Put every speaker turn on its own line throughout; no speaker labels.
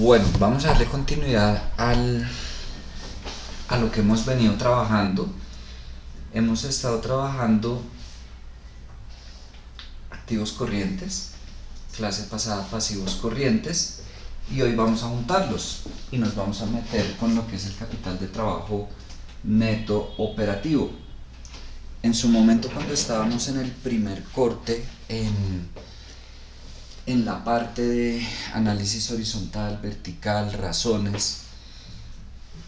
Bueno, vamos a darle continuidad a lo que hemos venido trabajando. Hemos estado trabajando activos corrientes, clase pasada pasivos corrientes, y hoy vamos a juntarlos y nos vamos a meter con lo que es el capital de trabajo neto operativo. En su momento, cuando estábamos en el primer corte, en la parte de análisis horizontal, vertical, razones,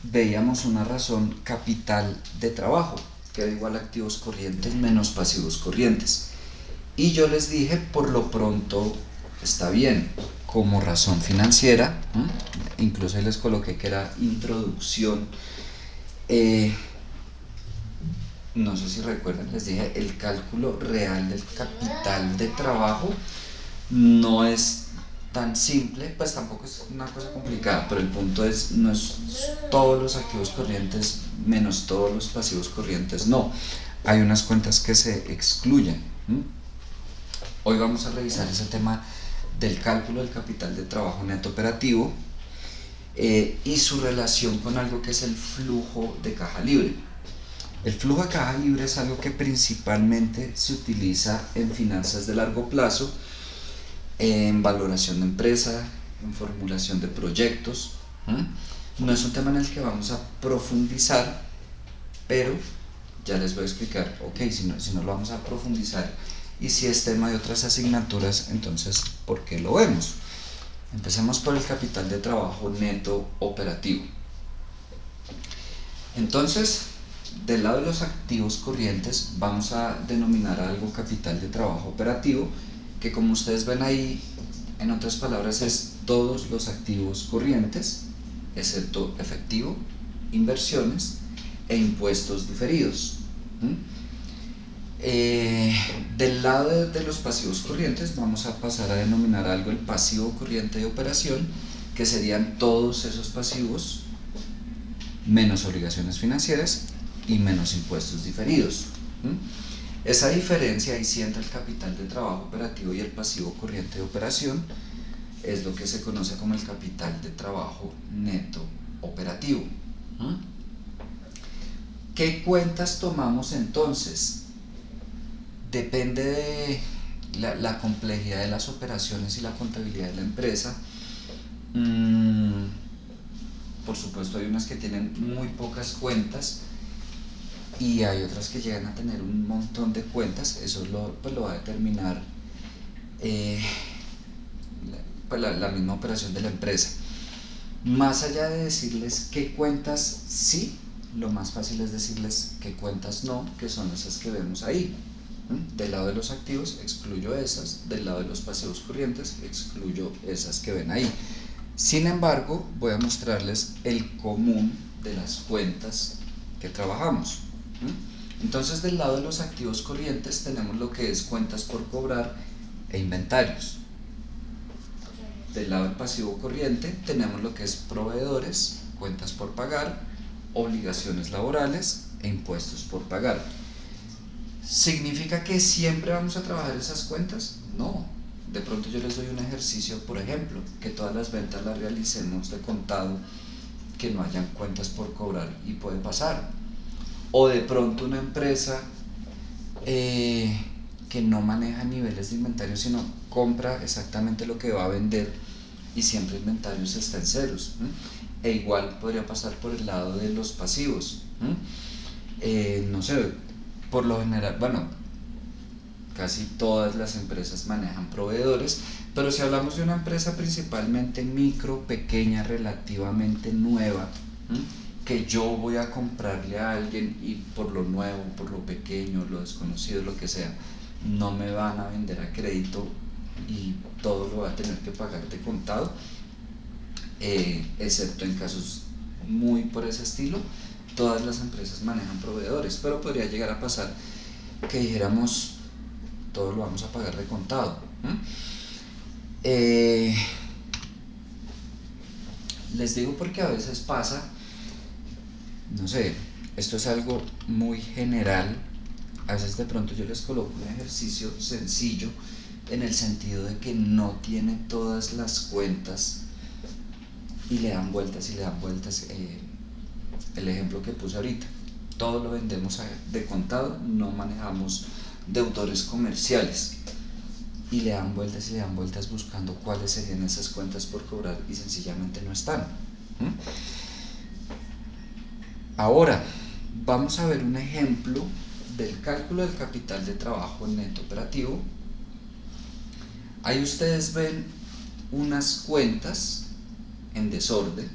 veíamos una razón capital de trabajo, que era igual a activos corrientes menos pasivos corrientes. Y yo les dije, por lo pronto está bien, como razón financiera, incluso les coloqué que era introducción. No sé si recuerdan, les dije, el cálculo real del capital de trabajo no es tan simple, pues tampoco es una cosa complicada, pero el punto es, no es todos los activos corrientes menos todos los pasivos corrientes, no, hay unas cuentas que se excluyen. Hoy vamos a revisar ese tema del cálculo del capital de trabajo neto operativo y su relación con algo que es el flujo de caja libre. El flujo de caja libre es algo que principalmente se utiliza en finanzas de largo plazo, en valoración de empresa, en formulación de proyectos. No es un tema en el que vamos a profundizar, pero ya les voy a explicar, si no lo vamos a profundizar y si es tema de otras asignaturas, entonces, ¿por qué lo vemos? Empecemos por el capital de trabajo neto operativo. Entonces, del lado de los activos corrientes vamos a denominar algo capital de trabajo operativo, que como ustedes ven ahí, en otras palabras, es todos los activos corrientes, excepto efectivo, inversiones e impuestos diferidos. Del lado de los pasivos corrientes vamos a pasar a denominar algo el pasivo corriente de operación, que serían todos esos pasivos menos obligaciones financieras y menos impuestos diferidos. Esa diferencia ahí sí entre el capital de trabajo operativo y el pasivo corriente de operación es lo que se conoce como el capital de trabajo neto operativo. ¿Qué cuentas tomamos entonces? Depende de la complejidad de las operaciones y la contabilidad de la empresa. Por supuesto, hay unas que tienen muy pocas cuentas y hay otras que llegan a tener un montón de cuentas. Eso lo va a determinar la misma operación de la empresa. Más allá de decirles qué cuentas sí, lo más fácil es decirles qué cuentas no, que son esas que vemos ahí. Del lado de los activos excluyo esas, del lado de los pasivos corrientes excluyo esas que ven ahí. Sin embargo, voy a mostrarles el común de las cuentas que trabajamos. Entonces, del lado de los activos corrientes tenemos lo que es cuentas por cobrar e inventarios. Del lado del pasivo corriente tenemos lo que es proveedores, cuentas por pagar, obligaciones laborales e impuestos por pagar. ¿Significa que siempre vamos a trabajar esas cuentas? No. De pronto yo les doy un ejercicio, por ejemplo, que todas las ventas las realicemos de contado, que no hayan cuentas por cobrar, y puede pasar. O de pronto una empresa que no maneja niveles de inventario, sino compra exactamente lo que va a vender y siempre inventarios está en ceros. E igual podría pasar por el lado de los pasivos. No sé, por lo general, casi todas las empresas manejan proveedores, pero si hablamos de una empresa principalmente micro, pequeña, relativamente nueva, que yo voy a comprarle a alguien y por lo nuevo, por lo pequeño, lo desconocido, lo que sea, no me van a vender a crédito y todo lo va a tener que pagar de contado, excepto en casos muy por ese estilo. Todas las empresas manejan proveedores, pero podría llegar a pasar que dijéramos todo lo vamos a pagar de contado. Les digo porque a veces pasa, no sé, esto es algo muy general. A veces de pronto yo les coloco un ejercicio sencillo en el sentido de que no tiene todas las cuentas y le dan vueltas y le dan vueltas. El ejemplo que puse ahorita, todo lo vendemos de contado, no manejamos deudores comerciales, y le dan vueltas y le dan vueltas buscando cuáles serían esas cuentas por cobrar y sencillamente no están. Ahora vamos a ver un ejemplo del cálculo del capital de trabajo neto operativo. Ahí ustedes ven unas cuentas en desorden,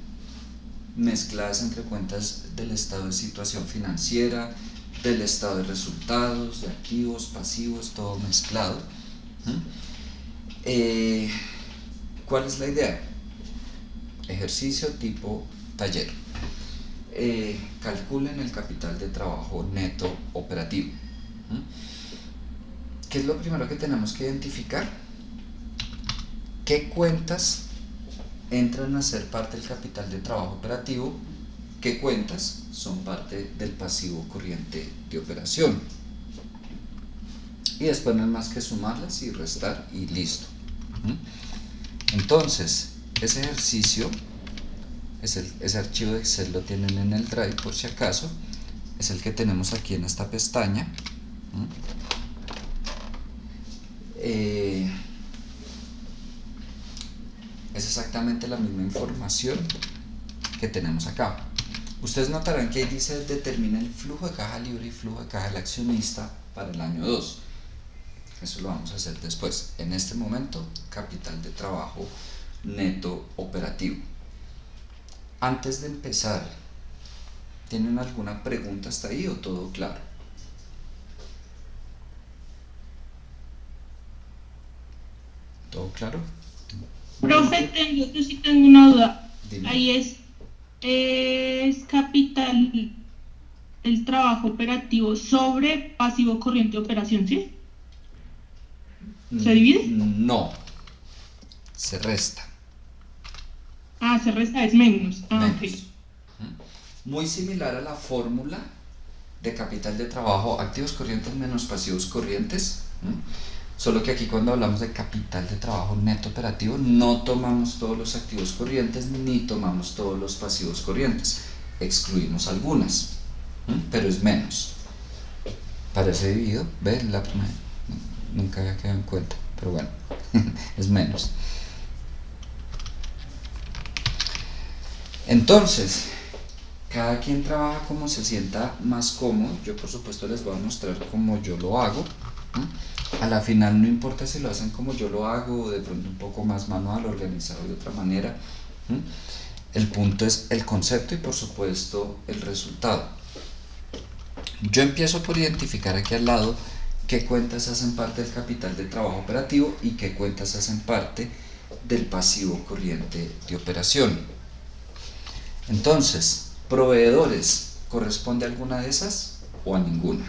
mezcladas entre cuentas del estado de situación financiera, del estado de resultados, de activos, pasivos, todo mezclado. ¿Cuál es la idea? Ejercicio tipo taller. Calculen el capital de trabajo neto operativo. ¿Qué es lo primero que tenemos que identificar? ¿Qué cuentas entran a ser parte del capital de trabajo operativo? ¿Qué cuentas son parte del pasivo corriente de operación? Y después no es más que sumarlas y restar y listo. Entonces, ese ejercicio, ese archivo de Excel lo tienen en el Drive por si acaso, es el que tenemos aquí en esta pestaña. Es exactamente la misma información que tenemos acá. Ustedes notarán que ahí dice determina el flujo de caja libre y flujo de caja del accionista para el año 2. Eso lo vamos a hacer después. En este momento, capital de trabajo neto operativo. Antes de empezar, ¿tienen alguna pregunta hasta ahí o todo claro? ¿Todo claro?
Profe, yo sí tengo una duda.
Dime.
Ahí es capital el trabajo operativo sobre pasivo corriente de operación, ¿sí? ¿Se divide?
No, se resta.
Ah, se resta, es menos. Ah, ok.
Menos. Muy similar a la fórmula de capital de trabajo, activos corrientes menos pasivos corrientes. Solo que aquí cuando hablamos de capital de trabajo neto operativo no tomamos todos los activos corrientes ni tomamos todos los pasivos corrientes, excluimos algunas, pero es menos. Parece dividido, ¿ves? Nunca había quedado en cuenta, pero bueno, es menos. Entonces, cada quien trabaja como se sienta más cómodo. Yo por supuesto les voy a mostrar cómo yo lo hago. A la final no importa si lo hacen como yo lo hago o de pronto un poco más manual, organizado de otra manera. El punto es el concepto y por supuesto el resultado. Yo empiezo por identificar aquí al lado qué cuentas hacen parte del capital de trabajo operativo y qué cuentas hacen parte del pasivo corriente de operación. Entonces, proveedores, ¿corresponde a alguna de esas o a ninguna?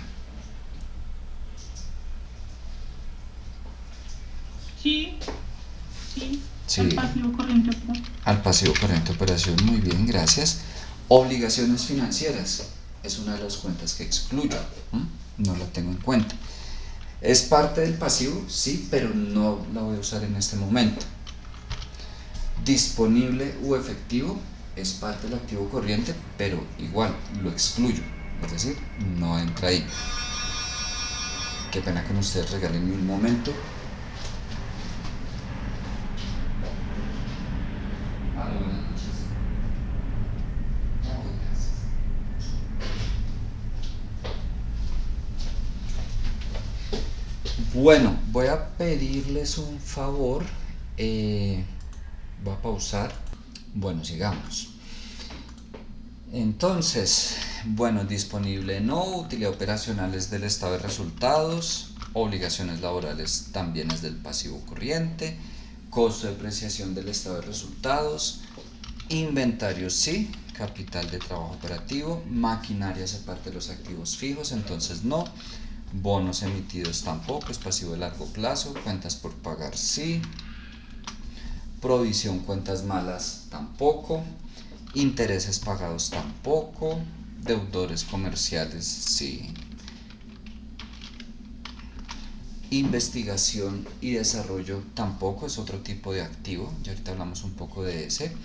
Sí.
Sí.
Al pasivo corriente de operación.
Al pasivo corriente de operación, muy bien, gracias. Obligaciones financieras, es una de las cuentas que excluyo, no la tengo en cuenta. ¿Es parte del pasivo? Sí, pero no la voy a usar en este momento. Disponible u efectivo, es parte del activo corriente, pero igual lo excluyo, es decir, no entra ahí. Qué pena con ustedes, regálenme un momento. Bueno, voy a pedirles un favor. Voy a pausar. Bueno, sigamos. Entonces, bueno, disponible no, utilidad operacional es del estado de resultados, obligaciones laborales también es del pasivo corriente, costo de depreciación del estado de resultados, inventario sí, capital de trabajo operativo, maquinaria hace parte de los activos fijos, entonces no, bonos emitidos tampoco, es pasivo de largo plazo, cuentas por pagar sí, provisión cuentas malas tampoco, intereses pagados tampoco, deudores comerciales sí, investigación y desarrollo tampoco, es otro tipo de activo, ya ahorita hablamos un poco de ese,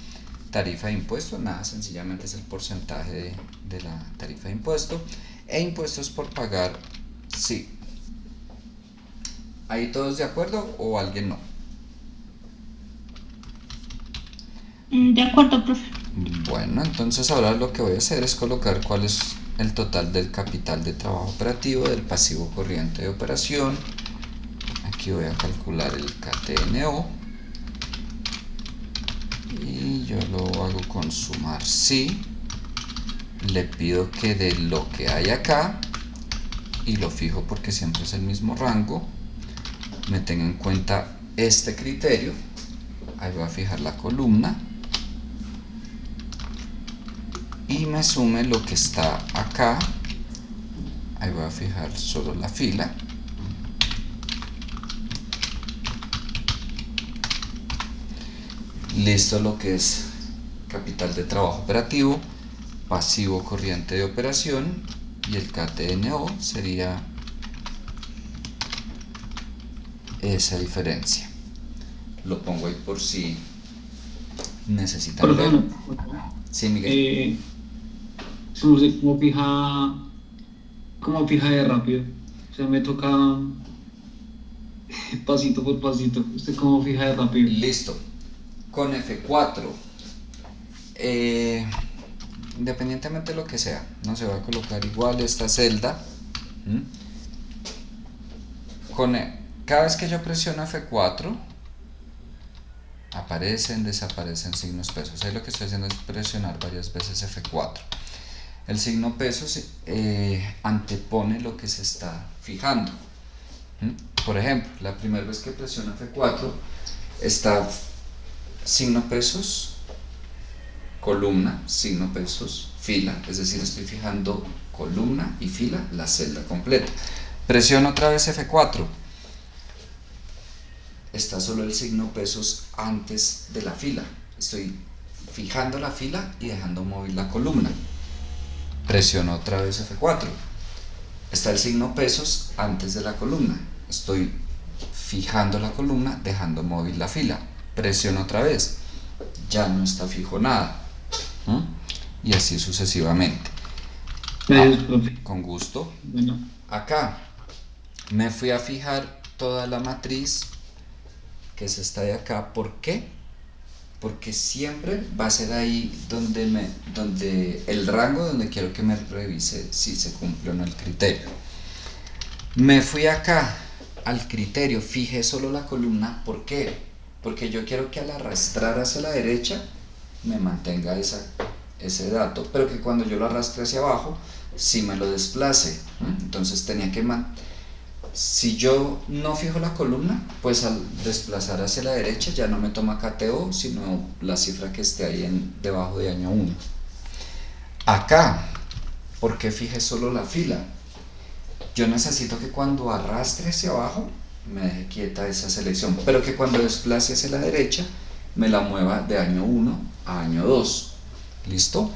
tarifa de impuesto, nada, sencillamente es el porcentaje de la tarifa de impuesto. E impuestos por pagar, sí. ¿Ahí todos de acuerdo o alguien no?
De acuerdo, profe.
Bueno, entonces ahora lo que voy a hacer es colocar cuál es el total del capital de trabajo operativo, del pasivo corriente de operación. Aquí voy a calcular el KTNO y yo lo hago con sumar sí. Le pido que de lo que hay acá, y lo fijo porque siempre es el mismo rango, me tenga en cuenta este criterio. Ahí voy a fijar la columna y me sume lo que está acá. Ahí voy a fijar solo la fila. Listo lo que es capital de trabajo operativo, pasivo corriente de operación, y el KTNO sería esa diferencia. Lo pongo ahí por si necesitan ver. Sí, Miguel.
No sé cómo fija de rápido. O sea, me toca pasito por pasito. ¿Usted cómo fija de rápido?
Listo. Con F4. Independientemente de lo que sea, no se va a colocar igual esta celda. Cada vez que yo presiono F4, aparecen, desaparecen signos pesos. Ahí lo que estoy haciendo es presionar varias veces F4. El signo pesos antepone lo que se está fijando. Por ejemplo, la primera vez que presiono F4 está signo pesos, columna, signo pesos, fila, es decir, estoy fijando columna y fila, la celda completa. Presiono otra vez F4, está solo el signo pesos antes de la fila, estoy fijando la fila y dejando móvil la columna. Presiono otra vez F4, está el signo pesos antes de la columna, estoy fijando la columna, dejando móvil la fila. Presiono otra vez, ya no está fijo nada. Y así sucesivamente. Con gusto.
Bueno.
Acá me fui a fijar toda la matriz, que es esta de acá. ¿Por qué? Porque siempre va a ser ahí donde el rango donde quiero que me revise si se cumple o no el criterio. Me fui acá al criterio, fijé solo la columna. ¿Por qué? Porque yo quiero que al arrastrar hacia la derecha me mantenga ese dato, pero que cuando yo lo arrastre hacia abajo sí me lo desplace. Entonces tenía que si yo no fijo la columna, pues al desplazar hacia la derecha ya no me toma KTO, sino la cifra que esté ahí debajo de año 1. Acá, ¿por qué fijé solo la fila? Yo necesito que cuando arrastre hacia abajo me deje quieta esa selección, pero que cuando desplace hacia la derecha me la mueva de año 1 a año 2. ¿Listo?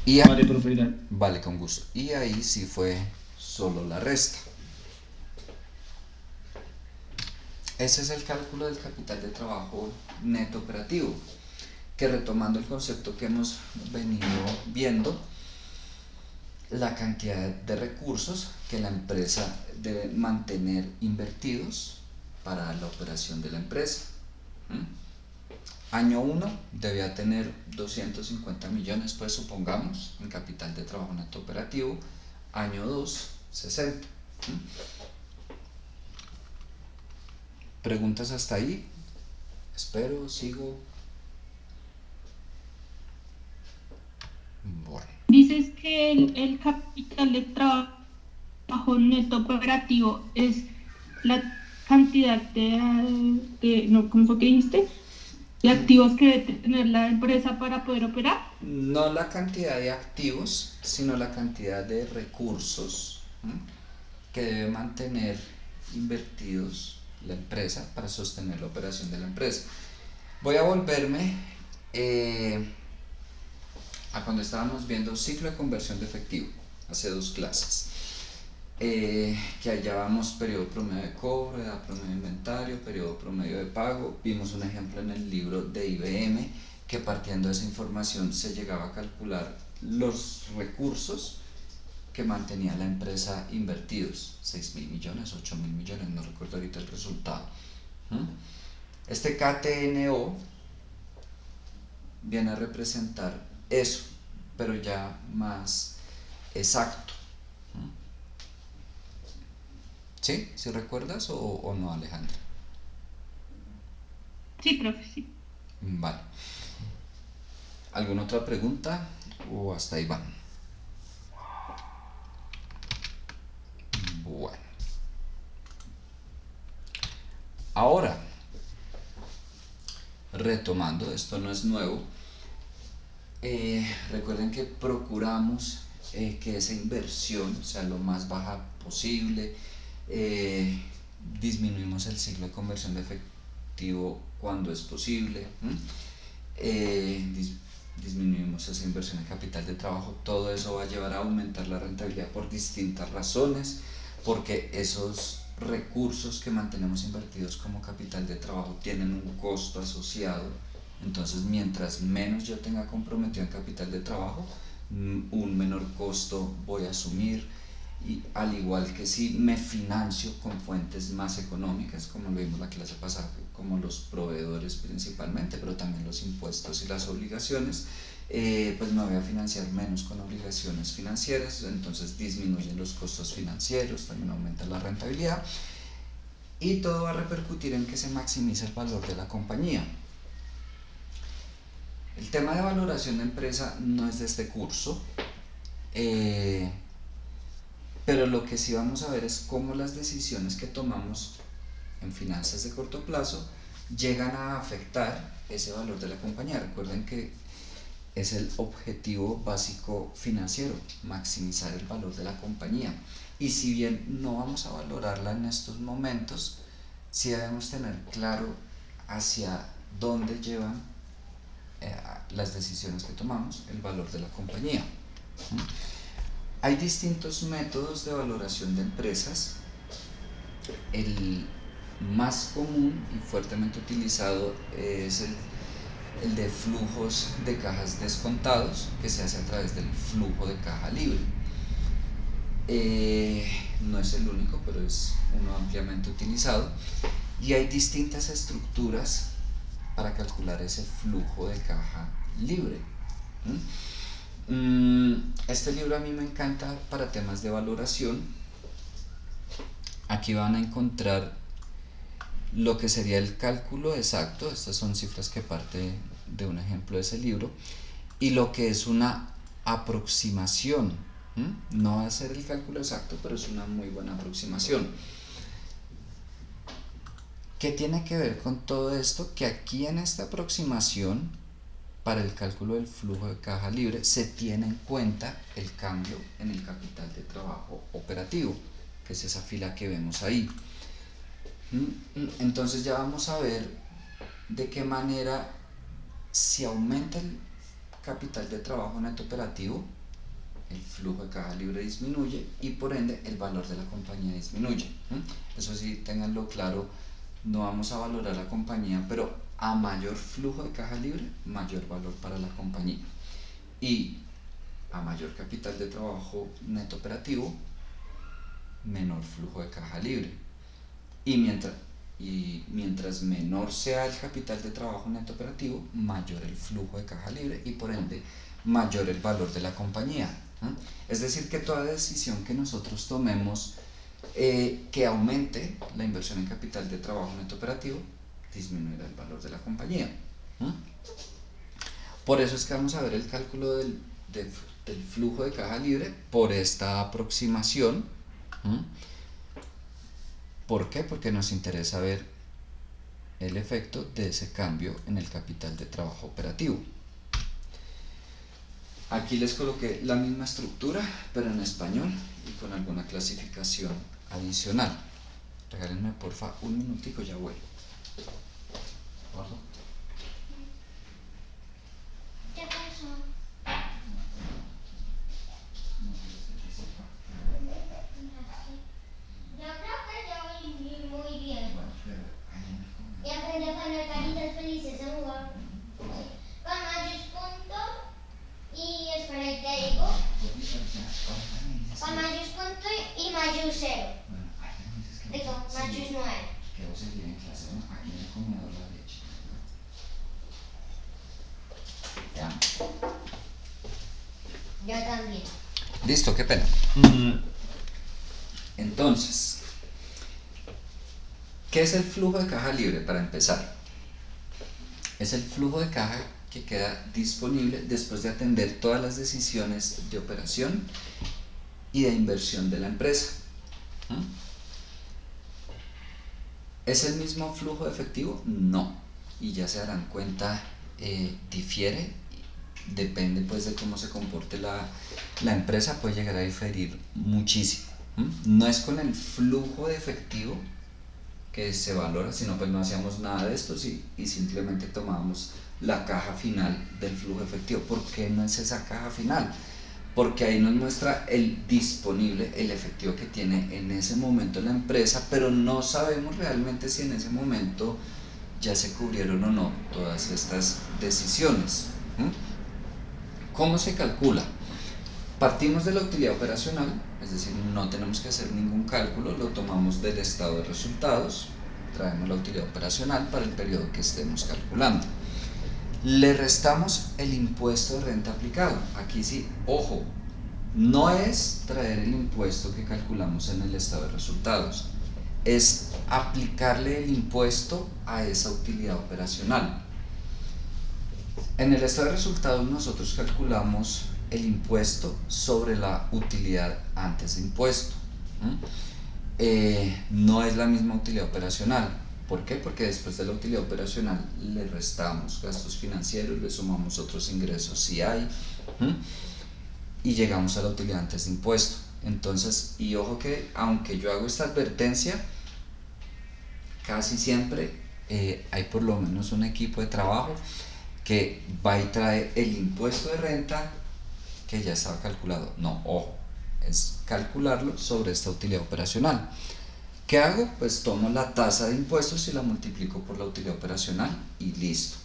Y
vale, profe.
Vale, con gusto. Y ahí sí fue solo la resta. Ese es el cálculo del capital de trabajo neto operativo, que retomando el concepto que hemos venido viendo, la cantidad de recursos que la empresa debe mantener invertidos para la operación de la empresa. Año 1 debía tener 250 millones, pues supongamos, en capital de trabajo neto operativo. Año 2, 60. ¿Preguntas hasta ahí? Espero, sigo. Bueno.
Dices que el capital de trabajo neto operativo es la cantidad ¿cómo fue que dijiste? ¿De activos que debe tener la empresa para poder operar?
No la cantidad de activos, sino la cantidad de recursos que debe mantener invertidos la empresa para sostener la operación de la empresa. Voy a volverme a cuando estábamos viendo ciclo de conversión de efectivo, hace 2 clases. que allá vamos periodo promedio de cobro, edad promedio de inventario, periodo promedio de pago. Vimos un ejemplo en el libro de IBM que partiendo de esa información se llegaba a calcular los recursos que mantenía la empresa invertidos, 6.000 millones, 8.000 millones, no recuerdo ahorita el resultado. Este KTNO viene a representar eso, pero ya más exacto. ¿Sí? ¿Sí recuerdas o no, Alejandra?
Sí, profe, sí.
Vale. ¿Alguna otra pregunta o hasta ahí van? Bueno. Ahora, retomando, esto no es nuevo, recuerden que procuramos que esa inversión sea lo más baja posible, disminuimos el ciclo de conversión de efectivo cuando es posible, disminuimos esa inversión en capital de trabajo. Todo eso va a llevar a aumentar la rentabilidad por distintas razones, porque esos recursos que mantenemos invertidos como capital de trabajo tienen un costo asociado. Entonces, mientras menos yo tenga comprometido en capital de trabajo, un menor costo voy a asumir. Y al igual que si me financio con fuentes más económicas, como lo vimos la clase pasada, como los proveedores principalmente, pero también los impuestos y las obligaciones, pues me voy a financiar menos con obligaciones financieras, entonces disminuyen los costos financieros, también aumenta la rentabilidad y todo va a repercutir en que se maximice el valor de la compañía. El tema de valoración de empresa no es de este curso, pero lo que sí vamos a ver es cómo las decisiones que tomamos en finanzas de corto plazo llegan a afectar ese valor de la compañía. Recuerden que es el objetivo básico financiero, maximizar el valor de la compañía. Y si bien no vamos a valorarla en estos momentos, sí debemos tener claro hacia dónde llevan las decisiones que tomamos el valor de la compañía. Hay distintos métodos de valoración de empresas. El más común y fuertemente utilizado es el de flujos de cajas descontados, que se hace a través del flujo de caja libre. No es el único, pero es uno ampliamente utilizado. Y hay distintas estructuras para calcular ese flujo de caja libre. Este libro a mí me encanta para temas de valoración. Aquí van a encontrar lo que sería el cálculo exacto, estas son cifras que parte de un ejemplo de ese libro, y lo que es una aproximación. No va a ser el cálculo exacto, pero es una muy buena aproximación. ¿Qué tiene que ver con todo esto? Que aquí en esta aproximación, para el cálculo del flujo de caja libre, se tiene en cuenta el cambio en el capital de trabajo operativo, que es esa fila que vemos ahí. Entonces ya vamos a ver de qué manera, si aumenta el capital de trabajo neto operativo, el flujo de caja libre disminuye y por ende el valor de la compañía disminuye. Eso sí, ténganlo claro, no vamos a valorar la compañía, pero a mayor flujo de caja libre, mayor valor para la compañía. Y a mayor capital de trabajo neto operativo, menor flujo de caja libre. Y mientras menor sea el capital de trabajo neto operativo, mayor el flujo de caja libre y por ende mayor el valor de la compañía. Es decir, que toda decisión que nosotros tomemos que aumente la inversión en capital de trabajo neto operativo, disminuirá el valor de la compañía. Por eso es que vamos a ver el cálculo del flujo de caja libre por esta aproximación. ¿Por qué? Porque nos interesa ver el efecto de ese cambio en el capital de trabajo operativo. Aquí les coloqué la misma estructura, pero en español y con alguna clasificación adicional. Regálenme porfa un minutico, ya vuelvo.
¿Qué pasó?
Listo, qué pena. Entonces, ¿qué es el flujo de caja libre para empezar? Es el flujo de caja que queda disponible después de atender todas las decisiones de operación y de inversión de la empresa. ¿Es el mismo flujo de efectivo? No. Y ya se darán cuenta, difiere, depende pues de cómo se comporte la empresa, puede llegar a diferir muchísimo. No es con el flujo de efectivo que se valora, sino pues no hacíamos nada de esto y simplemente tomábamos la caja final del flujo de efectivo. ¿Por qué no es esa caja final? Porque ahí nos muestra el disponible, el efectivo que tiene en ese momento la empresa, pero no sabemos realmente si en ese momento ya se cubrieron o no todas estas decisiones. ¿Cómo se calcula? Partimos de la utilidad operacional, es decir, no tenemos que hacer ningún cálculo, lo tomamos del estado de resultados, traemos la utilidad operacional para el periodo que estemos calculando. Le restamos el impuesto de renta aplicado. Aquí sí, ojo, no es traer el impuesto que calculamos en el estado de resultados, es aplicarle el impuesto a esa utilidad operacional. En el estado de resultados nosotros calculamos el impuesto sobre la utilidad antes de impuesto. No es la misma utilidad operacional. ¿Por qué? Porque después de la utilidad operacional le restamos gastos financieros, le sumamos otros ingresos si hay, y llegamos a la utilidad antes de impuesto. Entonces, y ojo que aunque yo hago esta advertencia, casi siempre hay por lo menos un equipo de trabajo que va y trae el impuesto de renta que ya estaba calculado. No, ojo, es calcularlo sobre esta utilidad operacional. ¿Qué hago? Pues tomo la tasa de impuestos y la multiplico por la utilidad operacional y listo.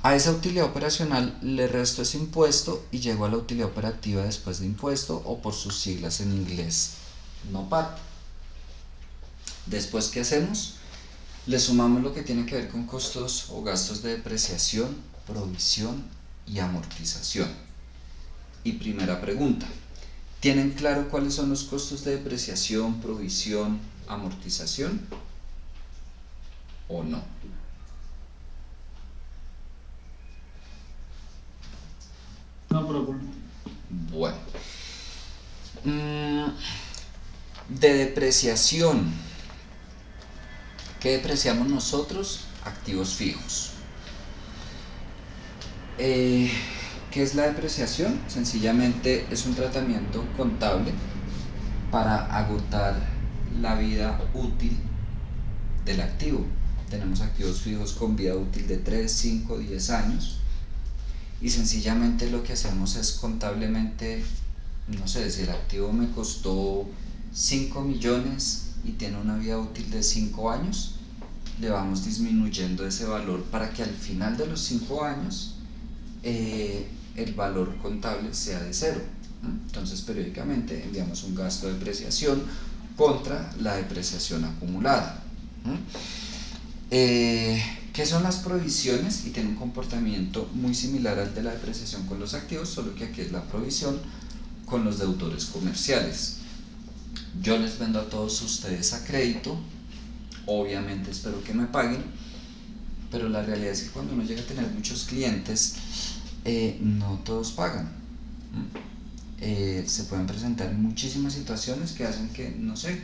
A esa utilidad operacional le resto ese impuesto y llego a la utilidad operativa después de impuesto, o por sus siglas en inglés, NOPAT. Después, ¿qué hacemos? Le sumamos lo que tiene que ver con costos o gastos de depreciación, provisión y amortización. Y primera pregunta, ¿tienen claro cuáles son los costos de depreciación, provisión, amortización? ¿O no?
No problem.
Bueno. De depreciación. ¿Qué depreciamos nosotros? Activos fijos. ¿Qué es la depreciación? Sencillamente es un tratamiento contable para agotar la vida útil del activo. Tenemos activos fijos con vida útil de 3, 5, 10 años y sencillamente lo que hacemos es contablemente, no sé, si el activo me costó 5 millones y tiene una vida útil de 5 años, le vamos disminuyendo ese valor para que al final de los 5 años el valor contable sea de 0. Entonces periódicamente enviamos un gasto de depreciación contra la depreciación acumulada. ¿Qué son las provisiones? Y tiene un comportamiento muy similar al de la depreciación con los activos, solo que aquí es la provisión con los deudores comerciales. Yo les vendo a todos ustedes a crédito, obviamente espero que me paguen, pero la realidad es que cuando uno llega a tener muchos clientes, no todos pagan. Se pueden presentar muchísimas situaciones que hacen que, no sé,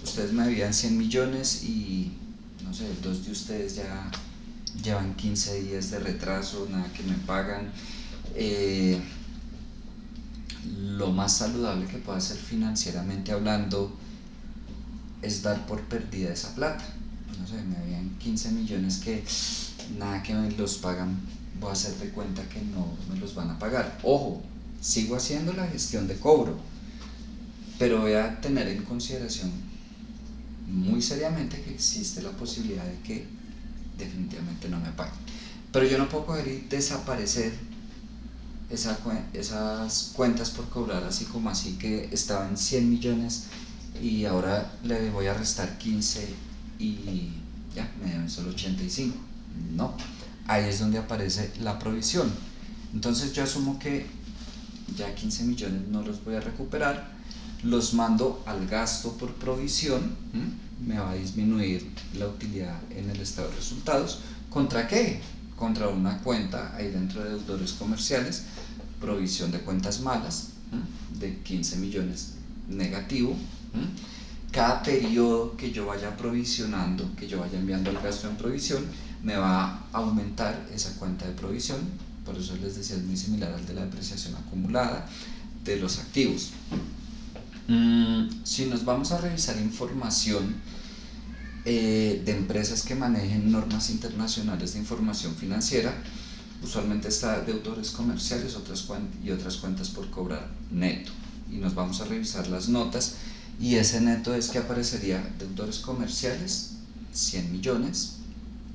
ustedes me debían 100 millones y, no sé, 2 de ustedes ya llevan 15 días de retraso, nada que me pagan. Lo más saludable que pueda hacer financieramente hablando es dar por perdida esa plata. No sé, me habían 15 millones que nada que me los pagan, voy a hacer de cuenta que no me los van a pagar. Ojo, sigo haciendo la gestión de cobro, pero voy a tener en consideración muy seriamente que existe la posibilidad de que definitivamente no me paguen. Pero yo no puedo coger y desaparecer esas cuentas por cobrar así como así, que estaban 100 millones y ahora le voy a restar 15 y ya me deben solo 85. No, ahí es donde aparece la provisión. Entonces yo asumo que ya 15 millones no los voy a recuperar, los mando al gasto por provisión, me va a disminuir la utilidad en el estado de resultados. ¿Contra qué? Contra una cuenta ahí dentro de deudores comerciales, provisión de cuentas malas, de 15 millones negativo. Cada periodo que yo vaya provisionando, que yo vaya enviando el gasto en provisión, me va a aumentar esa cuenta de provisión. Por eso les decía, es muy similar al de la depreciación acumulada de los activos. Si nos vamos a revisar información de empresas que manejen normas internacionales de información financiera, usualmente está deudores comerciales y otras cuentas por cobrar neto, y nos vamos a revisar las notas, y ese neto es que aparecería deudores comerciales 100 millones,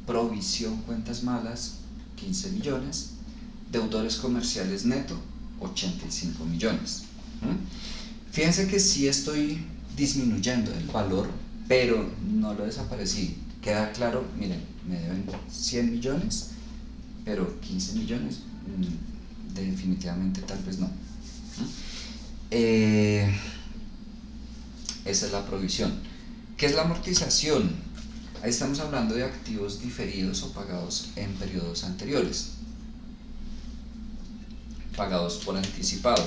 provisión cuentas malas 15 millones, deudores comerciales neto 85 millones. Fíjense que sí estoy disminuyendo el valor, pero no lo desaparecí. Queda claro, miren, me deben 100 millones, pero 15 millones definitivamente tal vez no. Esa es la provisión. ¿Qué es la amortización? Ahí estamos hablando de activos diferidos o pagados en periodos anteriores, pagados por anticipado.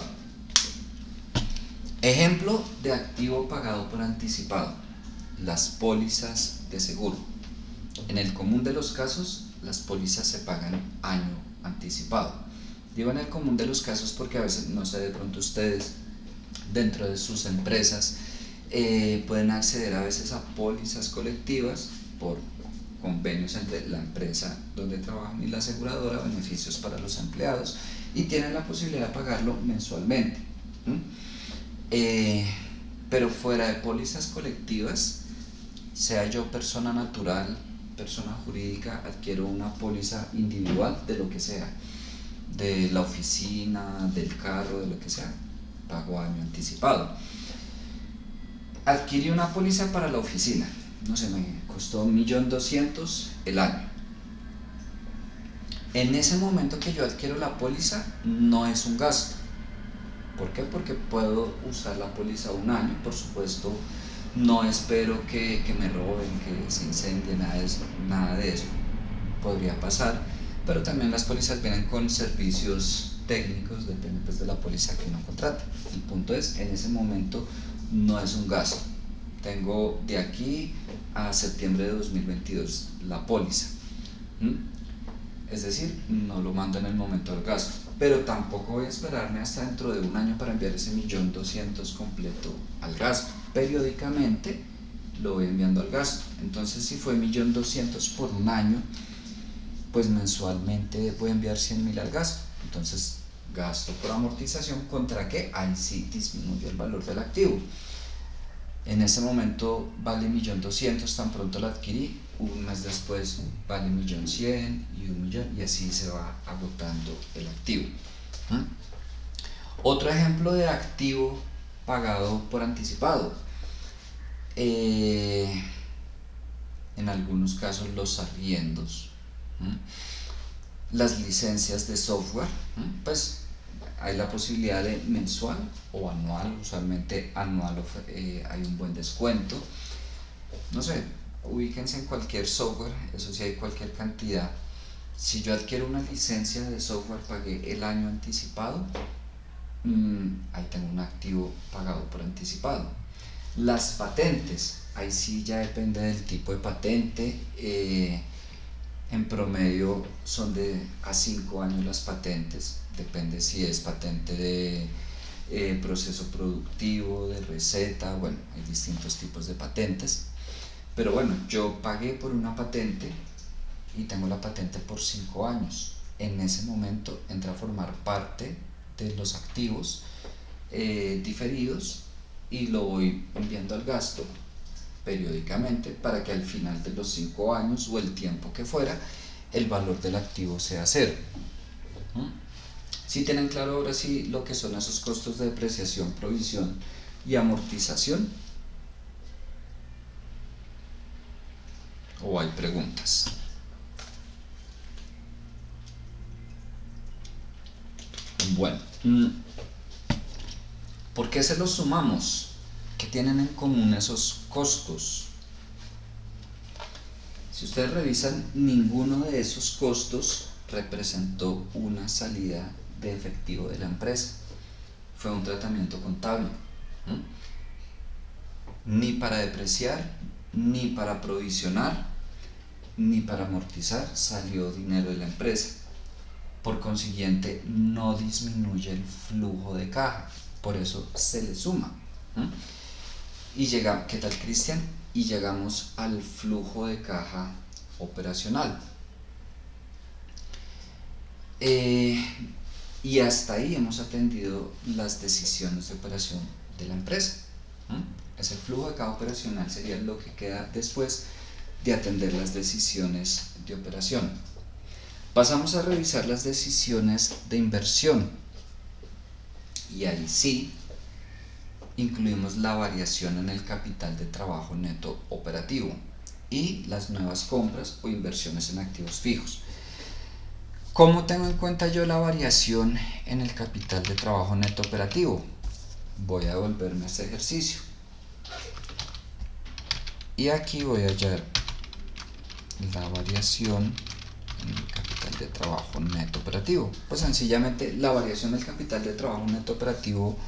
Ejemplo de activo pagado por anticipado: las pólizas de seguro. En el común de los casos, las pólizas se pagan año anticipado. Digo en el común de los casos porque a veces, no sé, de pronto ustedes dentro de sus empresas pueden acceder a veces a pólizas colectivas por convenios entre la empresa donde trabajan y la aseguradora, beneficios para los empleados, y tienen la posibilidad de pagarlo mensualmente. Pero fuera de pólizas colectivas, sea yo persona natural, persona jurídica, adquiero una póliza individual de lo que sea, de la oficina, del carro, de lo que sea, pago año anticipado. Adquirí una póliza para la oficina, no sé, me costó 1.200.000 el año. En ese momento que yo adquiero la póliza, no es un gasto. ¿Por qué? Porque puedo usar la póliza un año, por supuesto. No espero que me roben, que se incendie, nada de eso. Podría pasar, pero también las pólizas vienen con servicios técnicos, depende pues de la póliza que uno contrate. El punto es, en ese momento no es un gasto. Tengo de aquí a septiembre de 2022 la póliza. Es decir, no lo mando en el momento del gasto, pero tampoco voy a esperarme hasta dentro de un año para enviar ese 1.200.000 completo al gasto. Periódicamente lo voy enviando al gasto. Entonces, si fue 1.200.000 por un año, pues mensualmente voy a enviar 100.000 al gasto. Entonces, gasto por amortización, ¿contra qué? Ahí sí disminuyó el valor del activo. En ese momento vale 1.200.000, tan pronto lo adquirí, un mes después vale 1.100.000 y 1.000.000, y así se va agotando el activo. Otro ejemplo de activo pagado por anticipado, en algunos casos los arriendos, las licencias de software, pues hay la posibilidad de mensual o anual. Usualmente anual hay un buen descuento. No sé, ubíquense en cualquier software, eso sí, hay cualquier cantidad. Si yo adquiero una licencia de software, pagué el año anticipado, ahí tengo un activo pagado por anticipado. Las patentes, ahí sí ya depende del tipo de patente. En promedio son de a 5 años las patentes, depende si es patente de proceso productivo, de receta, bueno, hay distintos tipos de patentes. Pero bueno, yo pagué por una patente y tengo la patente por 5 años. En ese momento entra a formar parte de los activos diferidos y lo voy enviando al gasto periódicamente para que al final de los 5 años o el tiempo que fuera, el valor del activo sea cero. ¿Sí tienen claro ahora sí lo que son esos costos de depreciación, provisión y amortización? ¿O hay preguntas? Bueno, ¿Por qué se los sumamos? ¿Qué tienen en común esos costos? Si ustedes revisan, ninguno de esos costos representó una salida de efectivo de la empresa. Fue un tratamiento contable. Ni para depreciar, ni para provisionar, ni para amortizar salió dinero de la empresa. Por consiguiente, no disminuye el flujo de caja. Por eso se le suma. Y llega, ¿qué tal, Cristian? Y llegamos al flujo de caja operacional. Y hasta ahí hemos atendido las decisiones de operación de la empresa. Ese flujo de caja operacional sería lo que queda después de atender las decisiones de operación. Pasamos a revisar las decisiones de inversión. Y ahí sí incluimos la variación en el capital de trabajo neto operativo y las nuevas compras o inversiones en activos fijos. ¿Cómo tengo en cuenta yo la variación en el capital de trabajo neto operativo? Voy a devolverme a este ejercicio y aquí voy a hallar la variación en el capital de trabajo neto operativo. Pues sencillamente la variación del capital de trabajo neto operativo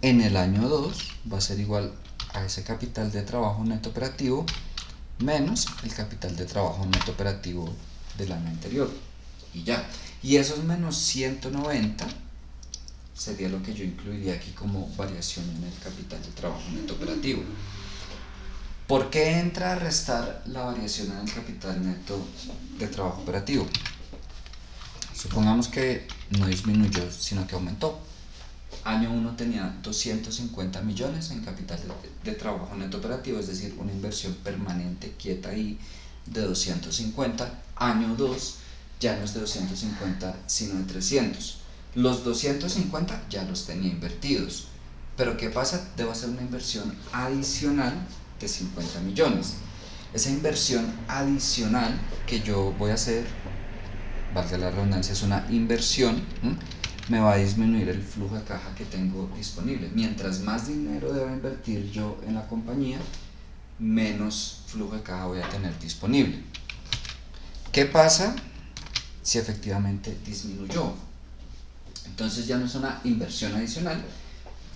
en el año 2 va a ser igual a ese capital de trabajo neto operativo menos el capital de trabajo neto operativo del año anterior. Y ya. Y esos menos 190 sería lo que yo incluiría aquí como variación en el capital de trabajo neto operativo. ¿Por qué entra a restar la variación en el capital neto de trabajo operativo? Supongamos que no disminuyó, sino que aumentó. Año 1 tenía 250 millones en capital de trabajo neto operativo, es decir, una inversión permanente quieta ahí de 250. Año 2 ya no es de 250, sino de 300. Los 250 ya los tenía invertidos. Pero ¿qué pasa? Debo hacer una inversión adicional de 50 millones. Esa inversión adicional que yo voy a hacer, valga la redundancia, es una inversión, me va a disminuir el flujo de caja que tengo disponible. Mientras más dinero debo invertir yo en la compañía, menos flujo de caja voy a tener disponible. ¿Qué pasa si efectivamente disminuyó? Entonces ya no es una inversión adicional,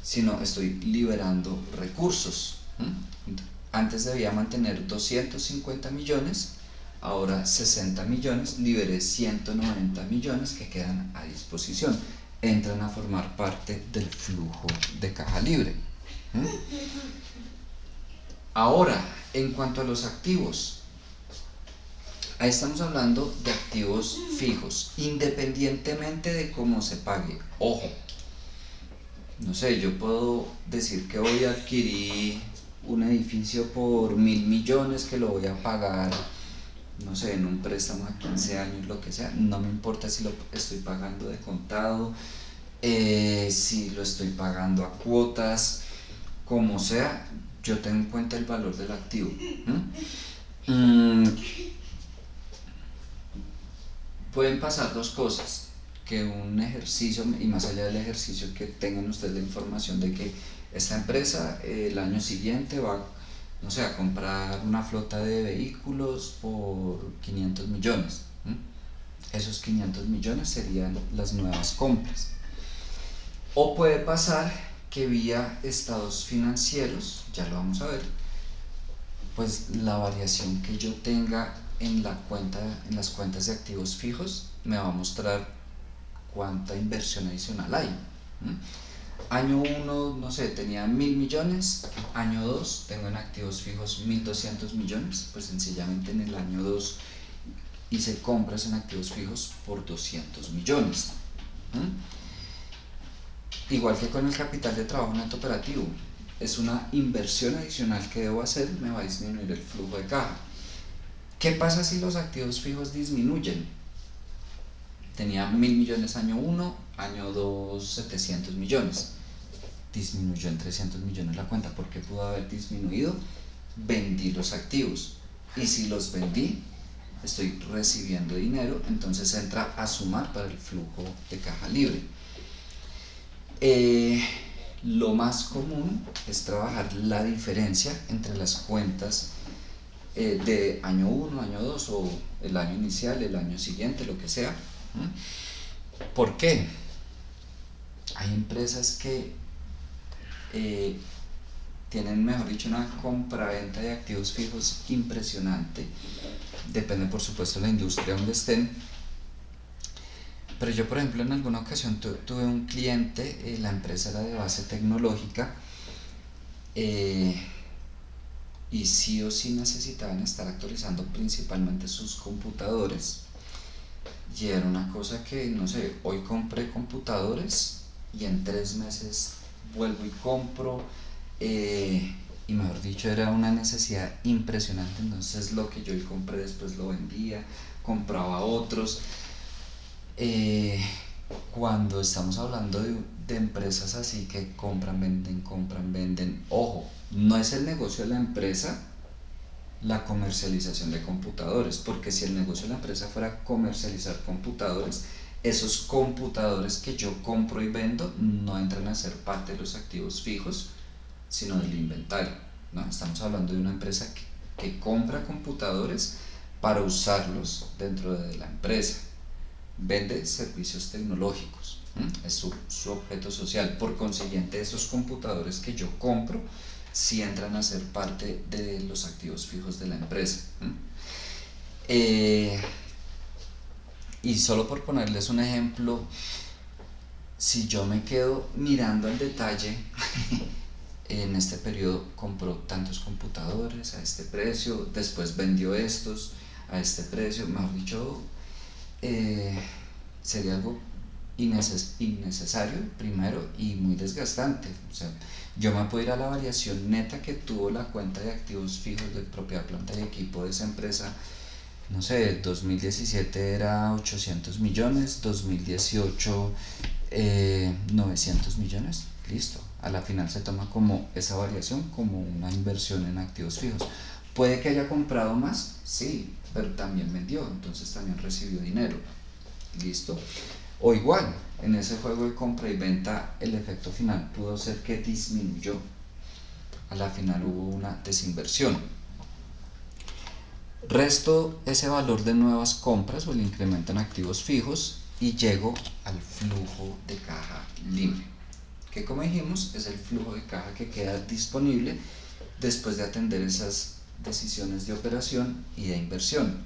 sino estoy liberando recursos. Antes debía mantener 250 millones, ahora 60 millones, liberé 190 millones que quedan a disposición. Entran a formar parte del flujo de caja libre. Ahora, en cuanto a los activos, ahí estamos hablando de activos fijos, independientemente de cómo se pague. Ojo, no sé, yo puedo decir que voy a adquirir un edificio por 1.000 millones que lo voy a pagar, no sé, en un préstamo a 15 años, lo que sea. No me importa si lo estoy pagando de contado, si lo estoy pagando a cuotas, como sea, yo tengo en cuenta el valor del activo. Pueden pasar dos cosas, que un ejercicio, y más allá del ejercicio, que tengan ustedes la información de que esta empresa el año siguiente va, no sé, a comprar una flota de vehículos por 500 millones. Esos 500 millones serían las nuevas compras. O puede pasar que vía estados financieros, ya lo vamos a ver, pues la variación que yo tenga en las cuentas de activos fijos me va a mostrar cuánta inversión adicional hay. Año 1, no sé, tenía 1.000 millones, año 2 tengo en activos fijos 1.200 millones, pues sencillamente en el año 2 hice compras en activos fijos por 200 millones. Igual que con el capital de trabajo neto operativo, es una inversión adicional que debo hacer, me va a disminuir el flujo de caja. ¿Qué pasa si los activos fijos disminuyen? Tenía 1.000 millones año 1, año 2 700 millones. Disminuyó en 300 millones la cuenta. ¿Por qué pudo haber disminuido? Vendí los activos. Y si los vendí, estoy recibiendo dinero, entonces entra a sumar para el flujo de caja libre. Lo más común es trabajar la diferencia entre las cuentas de año 1, año 2 o el año inicial, el año siguiente, lo que sea. ¿Por qué? Hay empresas que tienen, mejor dicho, una compraventa de activos fijos impresionante. Depende, por supuesto, de la industria donde estén. Pero yo, por ejemplo, en alguna ocasión tuve un cliente, la empresa era de base tecnológica, y sí o sí necesitaban estar actualizando principalmente sus computadores. Y era una cosa que, no sé, hoy compré computadores y en 3 meses vuelvo y compro. Y mejor dicho, era una necesidad impresionante. Entonces lo que yo hoy compré después lo vendía, compraba otros. Cuando estamos hablando de empresas así que compran, venden, ojo, no es el negocio de la empresa la comercialización de computadores, porque si el negocio de la empresa fuera comercializar computadores, esos computadores que yo compro y vendo no entran a ser parte de los activos fijos, sino del inventario, ¿no? Estamos hablando de una empresa que compra computadores para usarlos dentro de la empresa. Vende servicios tecnológicos, es su objeto social. Por consiguiente, esos computadores que yo compro sí entran a ser parte de los activos fijos de la empresa. Y solo por ponerles un ejemplo, si yo me quedo mirando al detalle, en este periodo compró tantos computadores a este precio, después vendió estos a este precio, mejor dicho, sería algo innecesario primero y muy desgastante. O sea, yo me puedo ir a la variación neta que tuvo la cuenta de activos fijos de propiedad, planta y equipo de esa empresa. No sé, 2017 era 800 millones, 2018 900 millones, listo. A la final se toma como esa variación como una inversión en activos fijos. ¿Puede que haya comprado más? Sí, pero también vendió, entonces también recibió dinero. ¿Listo? O igual, en ese juego de compra y venta, el efecto final pudo ser que disminuyó. A la final hubo una desinversión. Resto ese valor de nuevas compras o el incremento en activos fijos y llego al flujo de caja libre, que como dijimos es el flujo de caja que queda disponible después de atender esas decisiones de operación y de inversión.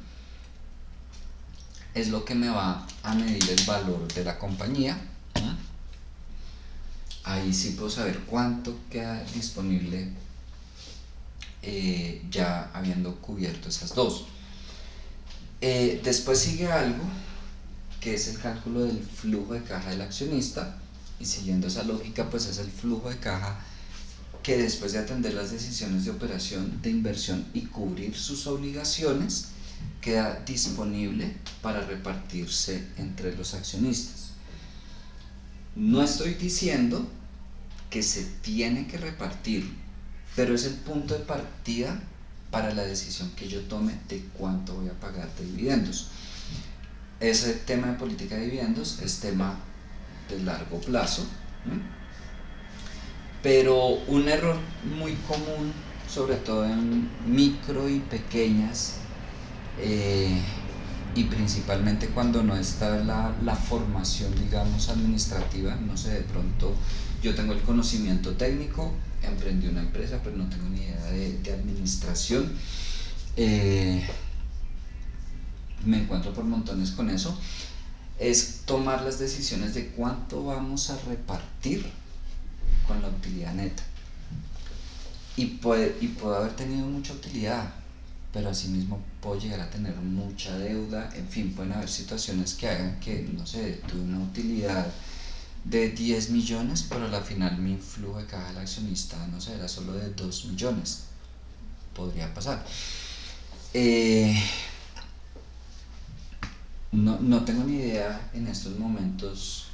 Es lo que me va a medir el valor de la compañía. Ahí sí puedo saber cuánto queda disponible ya habiendo cubierto esas dos. Después sigue algo que es el cálculo del flujo de caja del accionista, y siguiendo esa lógica pues es el flujo de caja que después de atender las decisiones de operación, de inversión y cubrir sus obligaciones queda disponible para repartirse entre los accionistas. No estoy diciendo que se tiene que repartir, pero es el punto de partida para la decisión que yo tome de cuánto voy a pagar de dividendos. Ese tema de política de dividendos es tema de largo plazo, pero un error muy común, sobre todo en micro y pequeñas, y principalmente cuando no está la formación, digamos, administrativa, no sé, de pronto yo tengo el conocimiento técnico, emprendí una empresa, pero no tengo ni idea de administración, me encuentro por montones con eso, es tomar las decisiones de cuánto vamos a repartir con la utilidad neta. Y puedo haber tenido mucha utilidad, pero asimismo puedo llegar a tener mucha deuda. En fin, pueden haber situaciones que hagan que, no sé, tuve una utilidad de 10 millones, pero al final mi flujo de caja del accionista, no sé, era solo de 2 millones. Podría pasar. No tengo ni idea en estos momentos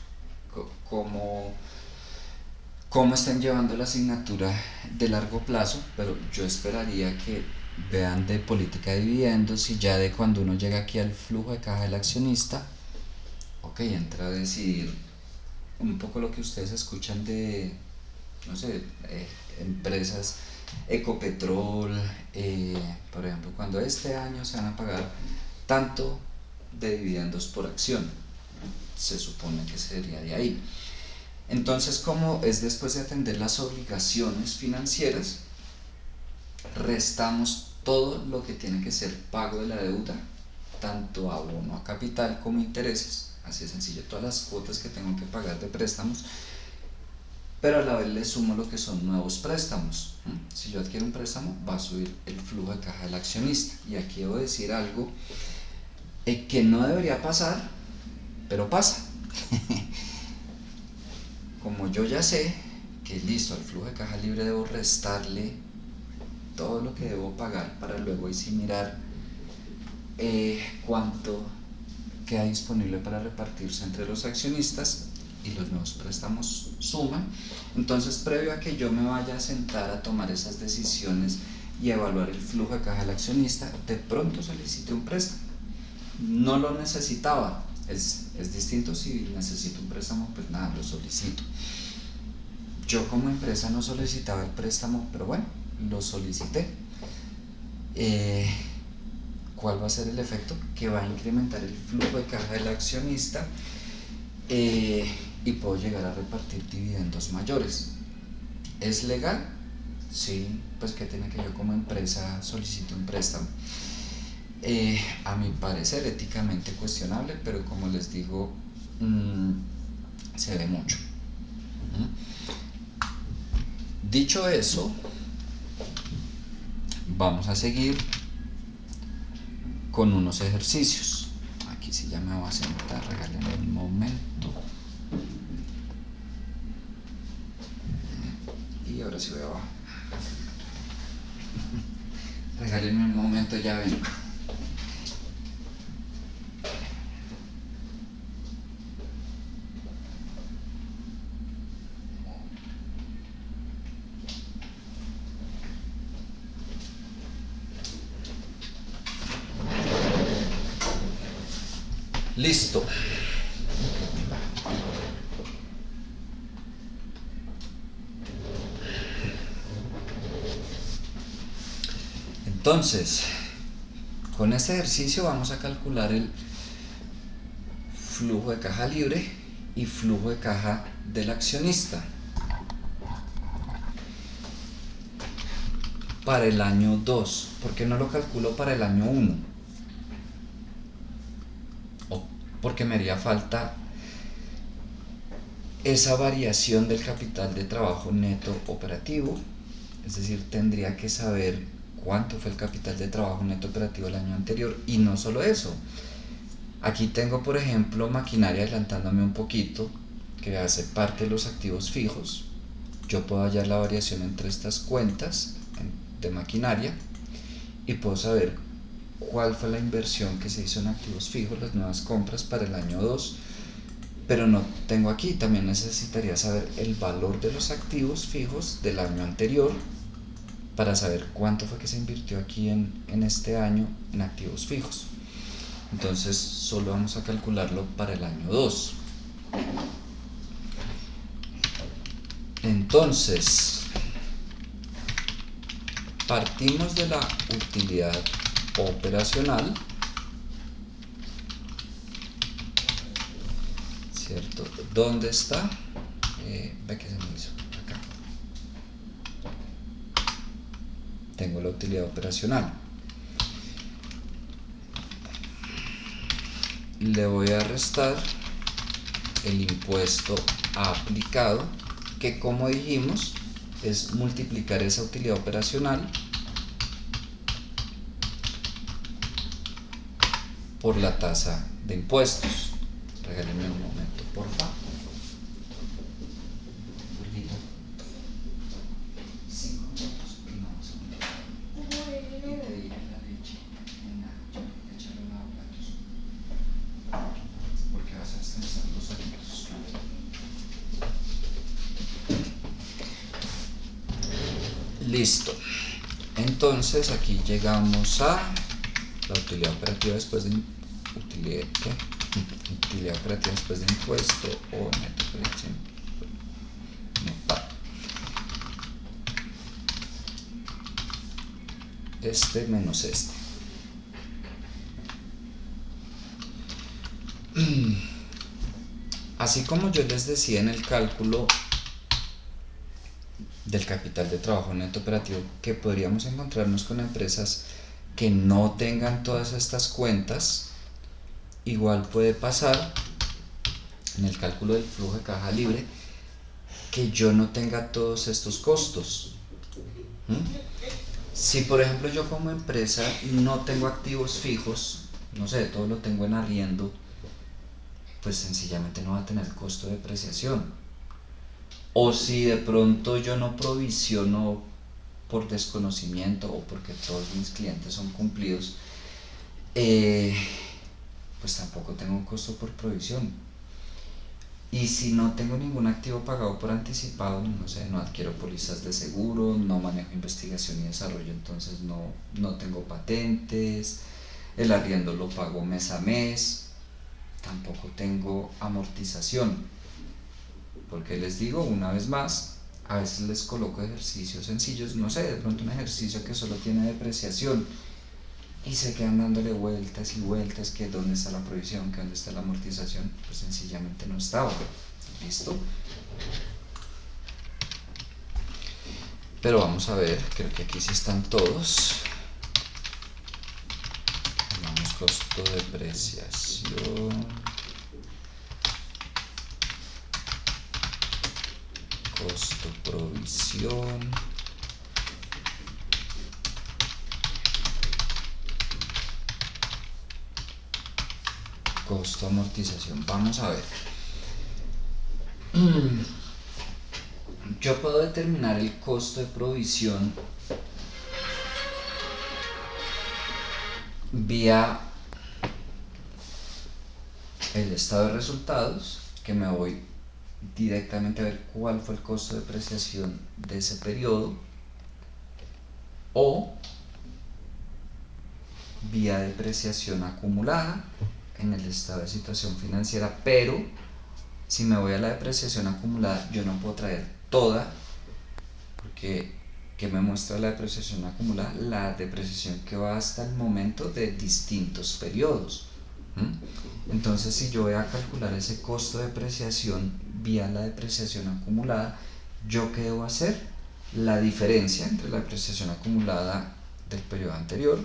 cómo están llevando la asignatura de largo plazo, pero yo esperaría que vean de política de dividendos y ya de cuando uno llega aquí al flujo de caja del accionista, ok, entra a decidir un poco lo que ustedes escuchan de no sé, empresas Ecopetrol, por ejemplo, cuando este año se van a pagar tanto de dividendos por acción, se supone que sería de ahí. Entonces, como es después de atender las obligaciones financieras, restamos todo lo que tiene que ser pago de la deuda, tanto abono a capital como intereses, así de sencillo, todas las cuotas que tengo que pagar de préstamos, pero a la vez le sumo lo que son nuevos préstamos. Si yo adquiero un préstamo, va a subir el flujo de caja del accionista. Y aquí debo decir algo que no debería pasar, pero pasa. Como yo ya sé que listo, al flujo de caja libre debo restarle todo lo que debo pagar para luego ahí sí mirar cuánto queda disponible para repartirse entre los accionistas y los nuevos préstamos suman. Entonces, previo a que yo me vaya a sentar a tomar esas decisiones y evaluar el flujo de caja del accionista, de pronto solicité un préstamo. No lo necesitaba, es distinto si necesito un préstamo, pues nada, lo solicito. Yo como empresa no solicitaba el préstamo, pero bueno, lo solicité. ¿Cuál va a ser el efecto? Que va a incrementar el flujo de caja del accionista y puedo llegar a repartir dividendos mayores. ¿Es legal? Sí, pues que tiene que yo como empresa solicito un préstamo. A mi parecer éticamente cuestionable, pero como les digo, se ve mucho. Dicho eso, vamos a seguir con unos ejercicios. Aquí sí ya me voy a sentar, regálenme un momento. Y ahora sí voy abajo. Regálenme un momento, ya vengo. Listo. Entonces, con este ejercicio vamos a calcular el flujo de caja libre y flujo de caja del accionista para el año 2. ¿Por qué no lo calculo para el año 1? Porque me haría falta esa variación del capital de trabajo neto operativo, es decir, tendría que saber cuánto fue el capital de trabajo neto operativo el año anterior. Y no solo eso, aquí tengo por ejemplo maquinaria, adelantándome un poquito, que hace parte de los activos fijos. Yo puedo hallar la variación entre estas cuentas de maquinaria y puedo saber cuál fue la inversión que se hizo en activos fijos, las nuevas compras para el año 2, pero no tengo aquí. También necesitaría saber el valor de los activos fijos del año anterior para saber cuánto fue que se invirtió aquí en este año en activos fijos. Entonces solo vamos a calcularlo para el año 2. Entonces partimos de la utilidad operacional, ¿cierto? ¿Dónde está? Ve que se me hizo acá. Tengo la utilidad operacional. Le voy a restar el impuesto aplicado, que como dijimos es multiplicar esa utilidad operacional por la tasa de impuestos. Regálenme un momento, por favor. 5 minutos y vamos a ver. Y pedir la leche. Venga, échale el agua, gatos. Porque vas a estresar los ojitos. Listo. Entonces aquí llegamos a la utilidad operativa después de utilidad operativa después de impuesto o neto. este menos este. Así como yo les decía en el cálculo del capital de trabajo neto operativo que podríamos encontrarnos con empresas que no tengan todas estas cuentas, igual puede pasar en el cálculo del flujo de caja libre que yo no tenga todos estos costos. Si por ejemplo yo como empresa no tengo activos fijos, no sé, todo lo tengo en arriendo, pues sencillamente no va a tener costo de depreciación. O si de pronto yo no provisiono por desconocimiento o porque todos mis clientes son cumplidos, pues tampoco tengo un costo por provisión. Y si no tengo ningún activo pagado por anticipado, no sé, no adquiero pólizas de seguro, no manejo investigación y desarrollo, entonces no tengo patentes, el arriendo lo pago mes a mes, tampoco tengo amortización. Porque les digo una vez más, a veces les coloco ejercicios sencillos, no sé, de pronto un ejercicio que solo tiene depreciación y se quedan dándole vueltas y vueltas, que dónde está la provisión, que dónde está la amortización, pues sencillamente no está. ¿Listo? Pero vamos a ver, creo que aquí sí están todos. Vamos, costo de depreciación, costo provisión, costo amortización. Vamos a ver. Yo puedo determinar el costo de provisión vía el estado de resultados, que me voy directamente a ver cuál fue el costo de depreciación de ese periodo, o vía depreciación acumulada en el estado de situación financiera, pero si me voy a la depreciación acumulada yo no puedo traer toda, porque ¿qué me muestra la depreciación acumulada? La depreciación que va hasta el momento de distintos periodos. Entonces, si yo voy a calcular ese costo de depreciación vía la depreciación acumulada, ¿yo qué debo hacer? La diferencia entre la depreciación acumulada del periodo anterior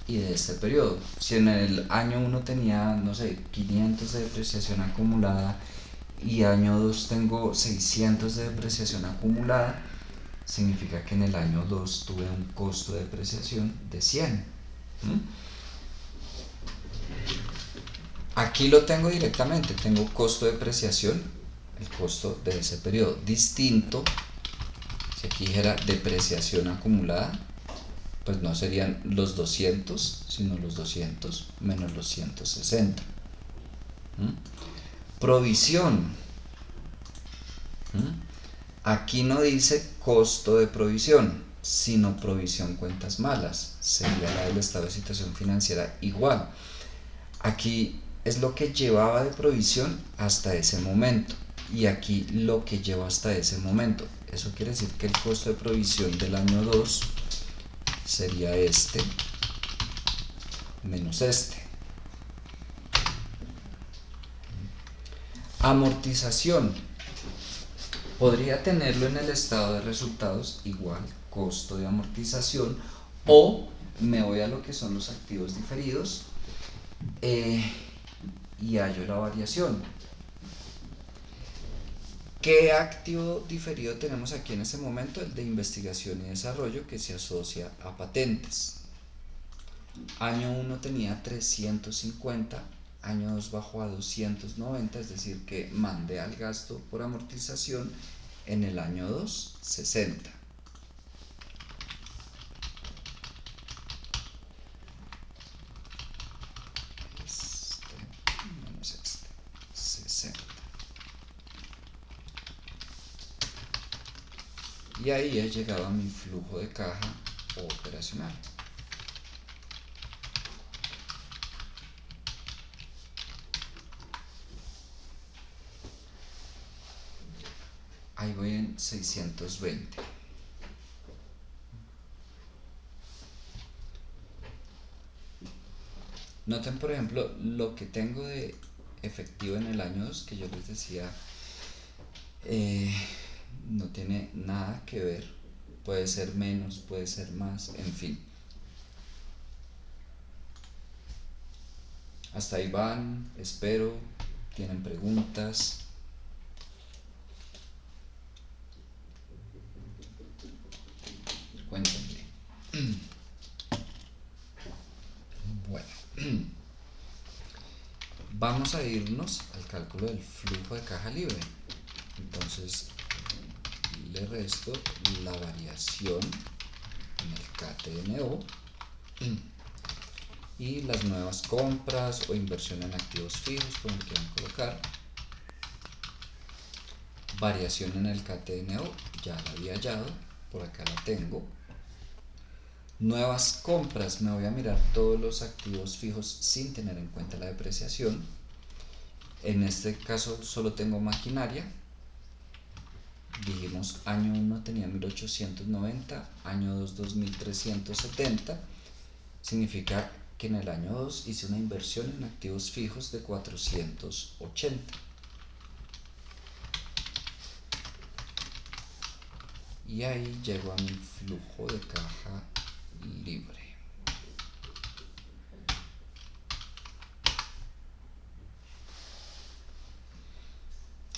y de este periodo. Si en el año 1 tenía, no sé, 500 de depreciación acumulada y año 2 tengo 600 de depreciación acumulada, significa que en el año 2 tuve un costo de depreciación de 100. Aquí lo tengo directamente, tengo costo de depreciación, el costo de ese periodo, distinto. Si aquí dijera depreciación acumulada, pues no serían los 200, sino los 200 menos los 160. Provisión. Aquí no dice costo de provisión, sino provisión cuentas malas. Sería la del estado de situación financiera igual. Aquí es lo que llevaba de provisión hasta ese momento. Y aquí lo que lleva hasta ese momento. Eso quiere decir que el costo de provisión del año 2 sería este menos este. Amortización. Podría tenerlo en el estado de resultados igual costo de amortización, o me voy a lo que son los activos diferidos y hallo la variación. ¿Qué activo diferido tenemos aquí en este momento? El de investigación y desarrollo, que se asocia a patentes. Año 1 tenía 350, año 2 bajó a 290, es decir que mandé al gasto por amortización en el año 2 60. Menos este, 60. Y ahí he llegado a mi flujo de caja operacional. Ahí voy en 620. Noten, por ejemplo, lo que tengo de efectivo en el año 2 que yo les decía, no tiene nada que ver. Puede ser menos, puede ser más, en fin. Hasta ahí van, espero. ¿Tienen preguntas? Cuéntenme. Bueno, vamos a irnos al cálculo del flujo de caja libre. Entonces, le resto la variación en el KTNO y las nuevas compras o inversión en activos fijos, como quieran colocar. Variación en el KTNO, ya la había hallado, por acá la tengo. Nuevas compras, me voy a mirar todos los activos fijos sin tener en cuenta la depreciación. En este caso solo tengo maquinaria. Dijimos año 1 tenía 1890, año 2 2370. Significa que en el año 2 hice una inversión en activos fijos de 480. Y ahí llego a mi flujo de caja libre.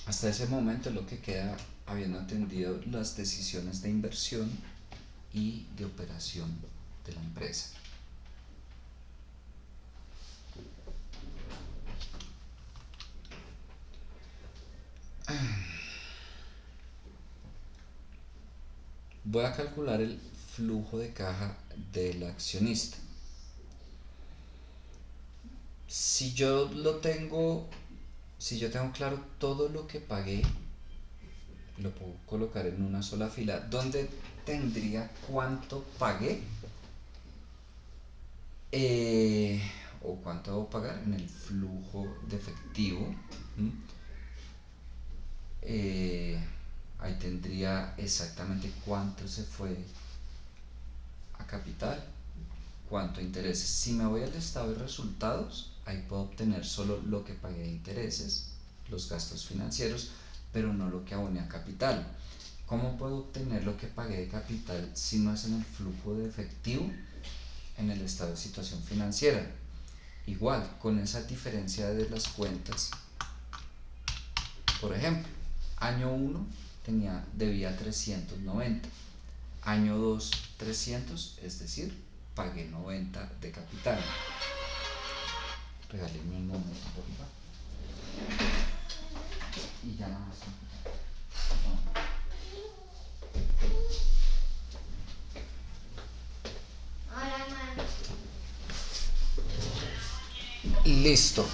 Hasta ese momento es lo que queda habiendo atendido las decisiones de inversión y de operación de la empresa. Voy a calcular el flujo de caja del accionista. Si yo tengo claro todo lo que pagué, lo puedo colocar en una sola fila. ¿Dónde tendría cuánto pagué? O cuánto debo pagar en el flujo de efectivo. Ahí tendría exactamente cuánto se fue a capital, cuánto intereses. Si me voy al estado de resultados, ahí puedo obtener solo lo que pagué de intereses, los gastos financieros, pero no lo que aboné a capital. ¿Cómo puedo obtener lo que pagué de capital si no es en el flujo de efectivo, en el estado de situación financiera? Igual, con esa diferencia de las cuentas. Por ejemplo, año 1 debía 390, año 2 300, es decir, pagué 90 de capital. Regálenme un momento, por favor. Y ya nada más.
Hola, mamá.
Listo.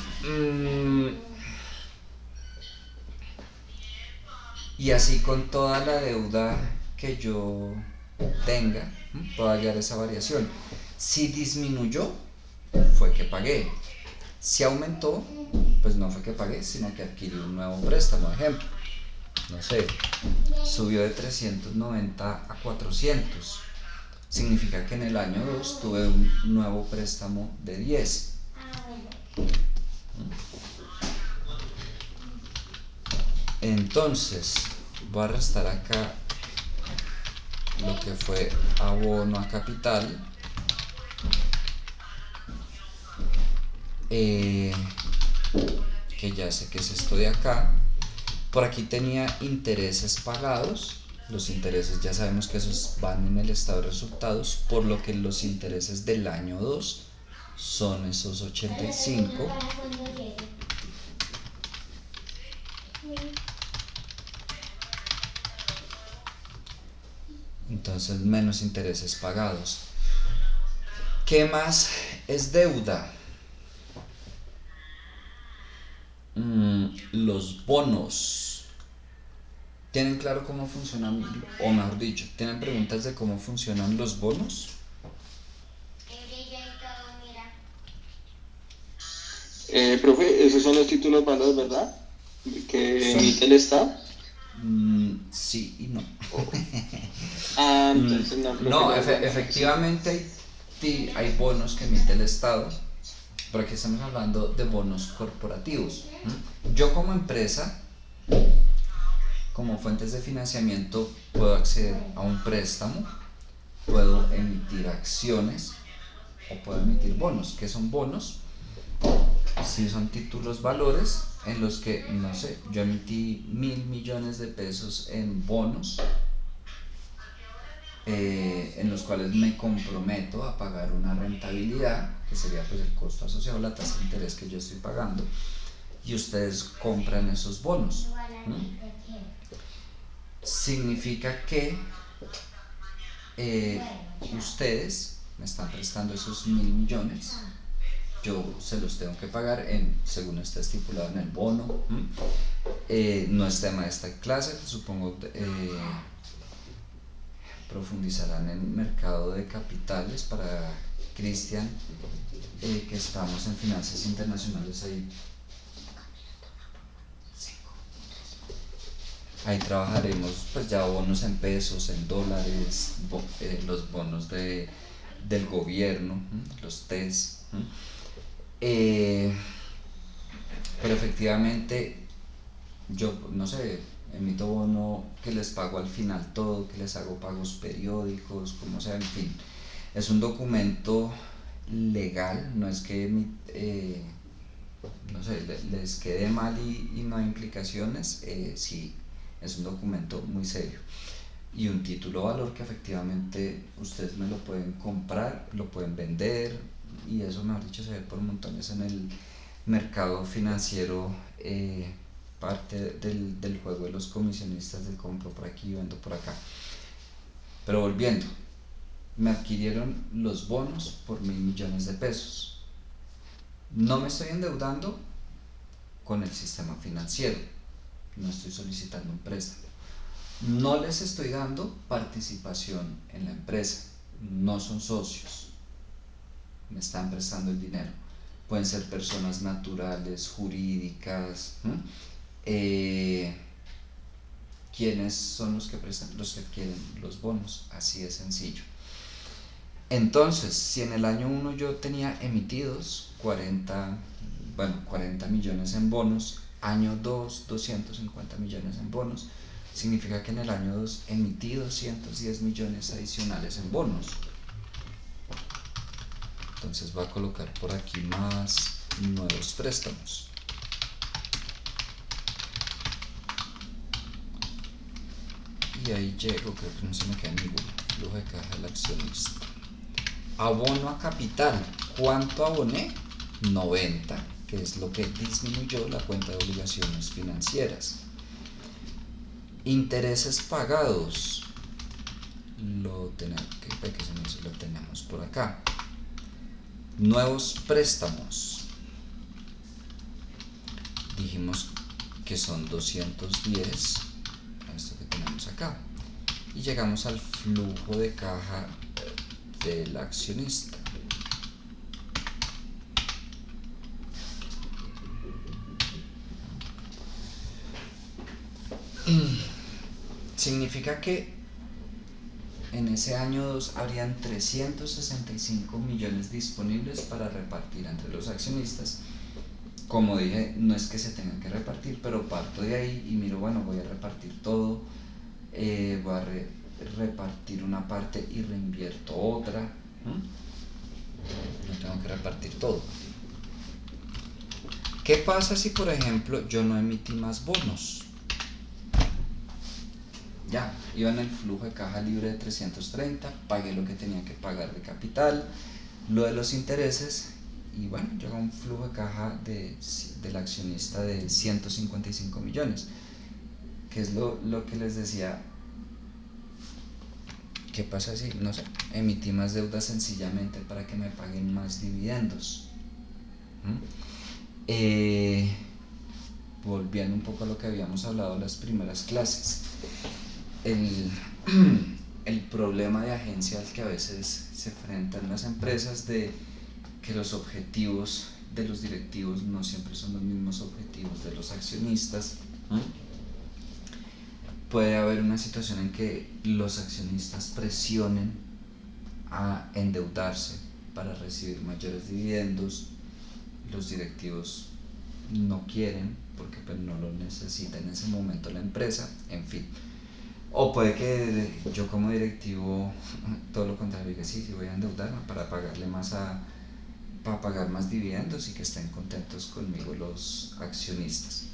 Y así con toda la deuda que yo tenga, puedo hallar esa variación. Si disminuyó, fue que pagué. Si aumentó, pues no fue que pagué, sino que adquirí un nuevo préstamo. Ejemplo, no sé, subió de 390 a 400. Significa que en el año 2 tuve un nuevo préstamo de 10. Entonces, voy a restar acá lo que fue abono a capital, que ya sé que es esto de acá. Por aquí tenía intereses pagados. Los intereses ya sabemos que esos van en el estado de resultados, por lo que los intereses del año 2 son esos 85. Entonces menos intereses pagados. ¿Qué más es deuda? Los bonos. ¿Tienen claro cómo funcionan? O mejor dicho, ¿tienen preguntas de cómo funcionan los bonos?
Profe, esos son los títulos bandos, ¿verdad? Que
Son.
emite el Estado.
Sí y no.
Entonces no.
No, efectivamente hay bonos que emite el Estado, Pero aquí estamos hablando de bonos corporativos. Yo como empresa, como fuentes de financiamiento, puedo acceder a un préstamo, puedo emitir acciones o puedo emitir bonos. ¿Qué son bonos? Si son títulos valores en los que, no sé, yo emití 1.000 millones de pesos en bonos, en los cuales me comprometo a pagar una rentabilidad, que sería pues el costo asociado a la tasa de interés que yo estoy pagando, y ustedes compran esos bonos. Significa que ustedes me están prestando esos 1.000 millones, yo se los tengo que pagar según está estipulado en el bono. No es tema de esta clase, supongo profundizarán en el mercado de capitales para Cristian, que estamos en finanzas internacionales ahí trabajaremos pues ya bonos en pesos, en dólares, los bonos del gobierno, los TES. Pero efectivamente yo no sé, emito bono que les pago al final todo, que les hago pagos periódicos, como sea, en fin. Es un documento legal, no es que no sé, les quede mal y no hay implicaciones. Sí, es un documento muy serio y un título de valor que efectivamente ustedes me lo pueden comprar, lo pueden vender, y eso, mejor dicho, se ve por montones en el mercado financiero, parte del juego de los comisionistas, del compro por aquí y vendo por acá. Pero volviendo, me adquirieron los bonos por 1.000 millones de pesos. No me estoy endeudando con el sistema financiero, no estoy solicitando un préstamo, no les estoy dando participación en la empresa, no son socios, me están prestando el dinero. Pueden ser personas naturales, jurídicas. ¿Quiénes son los que prestan, los que adquieren los bonos? Así de sencillo. Entonces, si en el año 1 yo tenía emitidos 40 millones en bonos, año 2, 250 millones en bonos, significa que en el año 2 emití 210 millones adicionales en bonos. Entonces voy a colocar por aquí más nuevos préstamos. Y ahí llego, creo que no se me queda ninguno. Flujo de caja del accionista. Abono a capital. ¿Cuánto aboné? 90, que es lo que disminuyó la cuenta de obligaciones financieras. Intereses pagados. Lo tenemos por acá. Nuevos préstamos. Dijimos que son 210, esto que tenemos acá. Y llegamos al flujo de caja del accionista. Significa que en ese año 2 habrían 365 millones disponibles para repartir entre los accionistas. Como dije, no es que se tengan que repartir, pero parto de ahí y miro, bueno, voy a repartir todo, voy a repartir una parte y reinvierto otra. No tengo que repartir todo. ¿Qué pasa si, por ejemplo, yo no emití más bonos? Ya, iba en el flujo de caja libre de 330, pagué lo que tenía que pagar de capital, lo de los intereses, y bueno, llegó un flujo de caja del accionista de 155 millones, que es lo que les decía. ¿Qué pasa si, no sé, emití más deuda sencillamente para que me paguen más dividendos? Volviendo un poco a lo que habíamos hablado en las primeras clases, el problema de agencia al que a veces se enfrentan las empresas, de que los objetivos de los directivos no siempre son los mismos objetivos de los accionistas. Puede haber una situación en que los accionistas presionen a endeudarse para recibir mayores dividendos, los directivos no quieren porque pues, no lo necesita en ese momento la empresa, en fin. O puede que yo como directivo, todo lo contrario, diga sí, voy a endeudarme para pagarle para pagar más dividendos y que estén contentos conmigo los accionistas.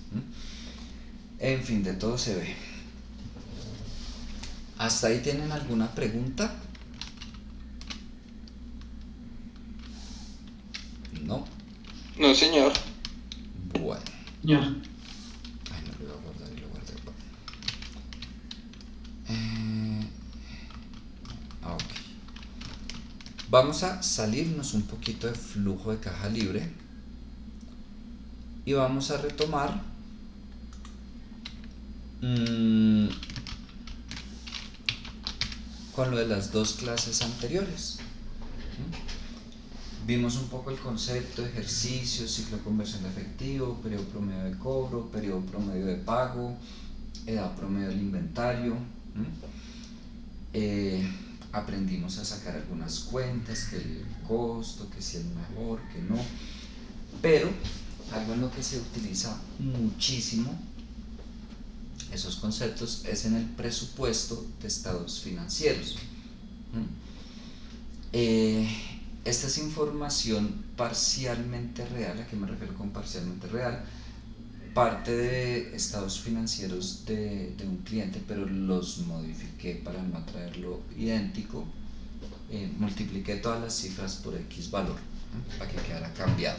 En fin, de todo se ve. ¿Hasta ahí tienen alguna pregunta? No.
No, señor.
Bueno.
Ya.
Ay, no lo voy a guardar y lo guardé. Ok. Vamos a salirnos un poquito de flujo de caja libre y vamos a retomar con lo de las dos clases anteriores. Vimos un poco el concepto, ejercicio, ciclo de conversión de efectivo, periodo promedio de cobro, periodo promedio de pago, edad promedio del inventario. Aprendimos a sacar algunas cuentas, que el costo, que si es mejor, que no. Pero algo en lo que se utiliza muchísimo esos conceptos es en el presupuesto de estados financieros. Esta es información parcialmente real. ¿A qué me refiero con parcialmente real? Parte de estados financieros de un cliente, pero los modifiqué para no traerlo idéntico. Multipliqué todas las cifras por X valor, para que quedara cambiado.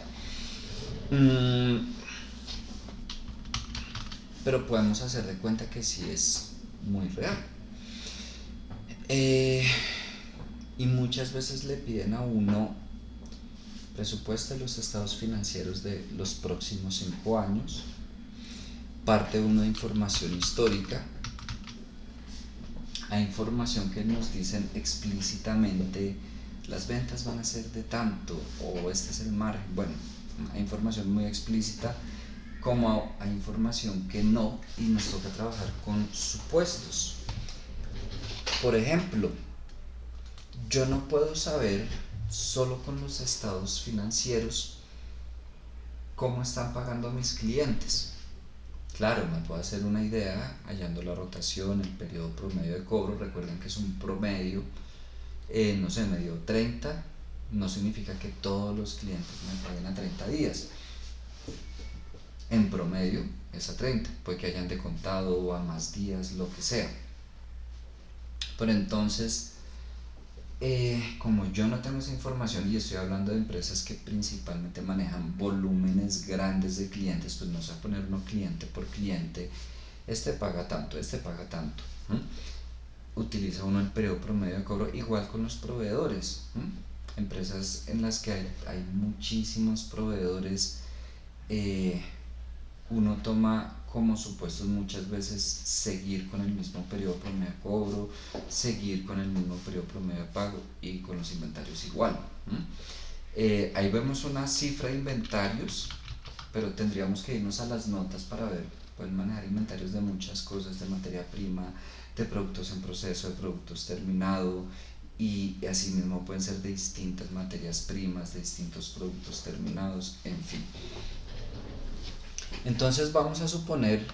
Pero podemos hacer de cuenta que sí es muy real. Y muchas veces le piden a uno presupuesto de los estados financieros de los próximos 5 años, parte uno de información histórica, hay información que nos dicen explícitamente las ventas van a ser de tanto o este es el margen. Bueno, hay información muy explícita, como hay información que no, y nos toca trabajar con supuestos. Por ejemplo, yo no puedo saber solo con los estados financieros cómo están pagando a mis clientes. Claro, me puedo hacer una idea hallando la rotación, el periodo promedio de cobro. Recuerden que es un promedio, no sé, me dio 30, no significa que todos los clientes me paguen a 30 días. En promedio es a 30, puede que hayan de contado o a más días, lo que sea. Pero entonces, como yo no tengo esa información y estoy hablando de empresas que principalmente manejan volúmenes grandes de clientes, pues no sé poner uno cliente por cliente, este paga tanto, este paga tanto. Utiliza uno el periodo promedio de cobro, igual con los proveedores. Empresas en las que hay muchísimos proveedores, uno toma como supuestos muchas veces seguir con el mismo periodo promedio de cobro, seguir con el mismo periodo promedio de pago y con los inventarios igual. Ahí vemos una cifra de inventarios, pero tendríamos que irnos a las notas para ver. Pueden manejar inventarios de muchas cosas, de materia prima, de productos en proceso, de productos terminados, y asimismo pueden ser de distintas materias primas, de distintos productos terminados, en fin. Entonces vamos a suponer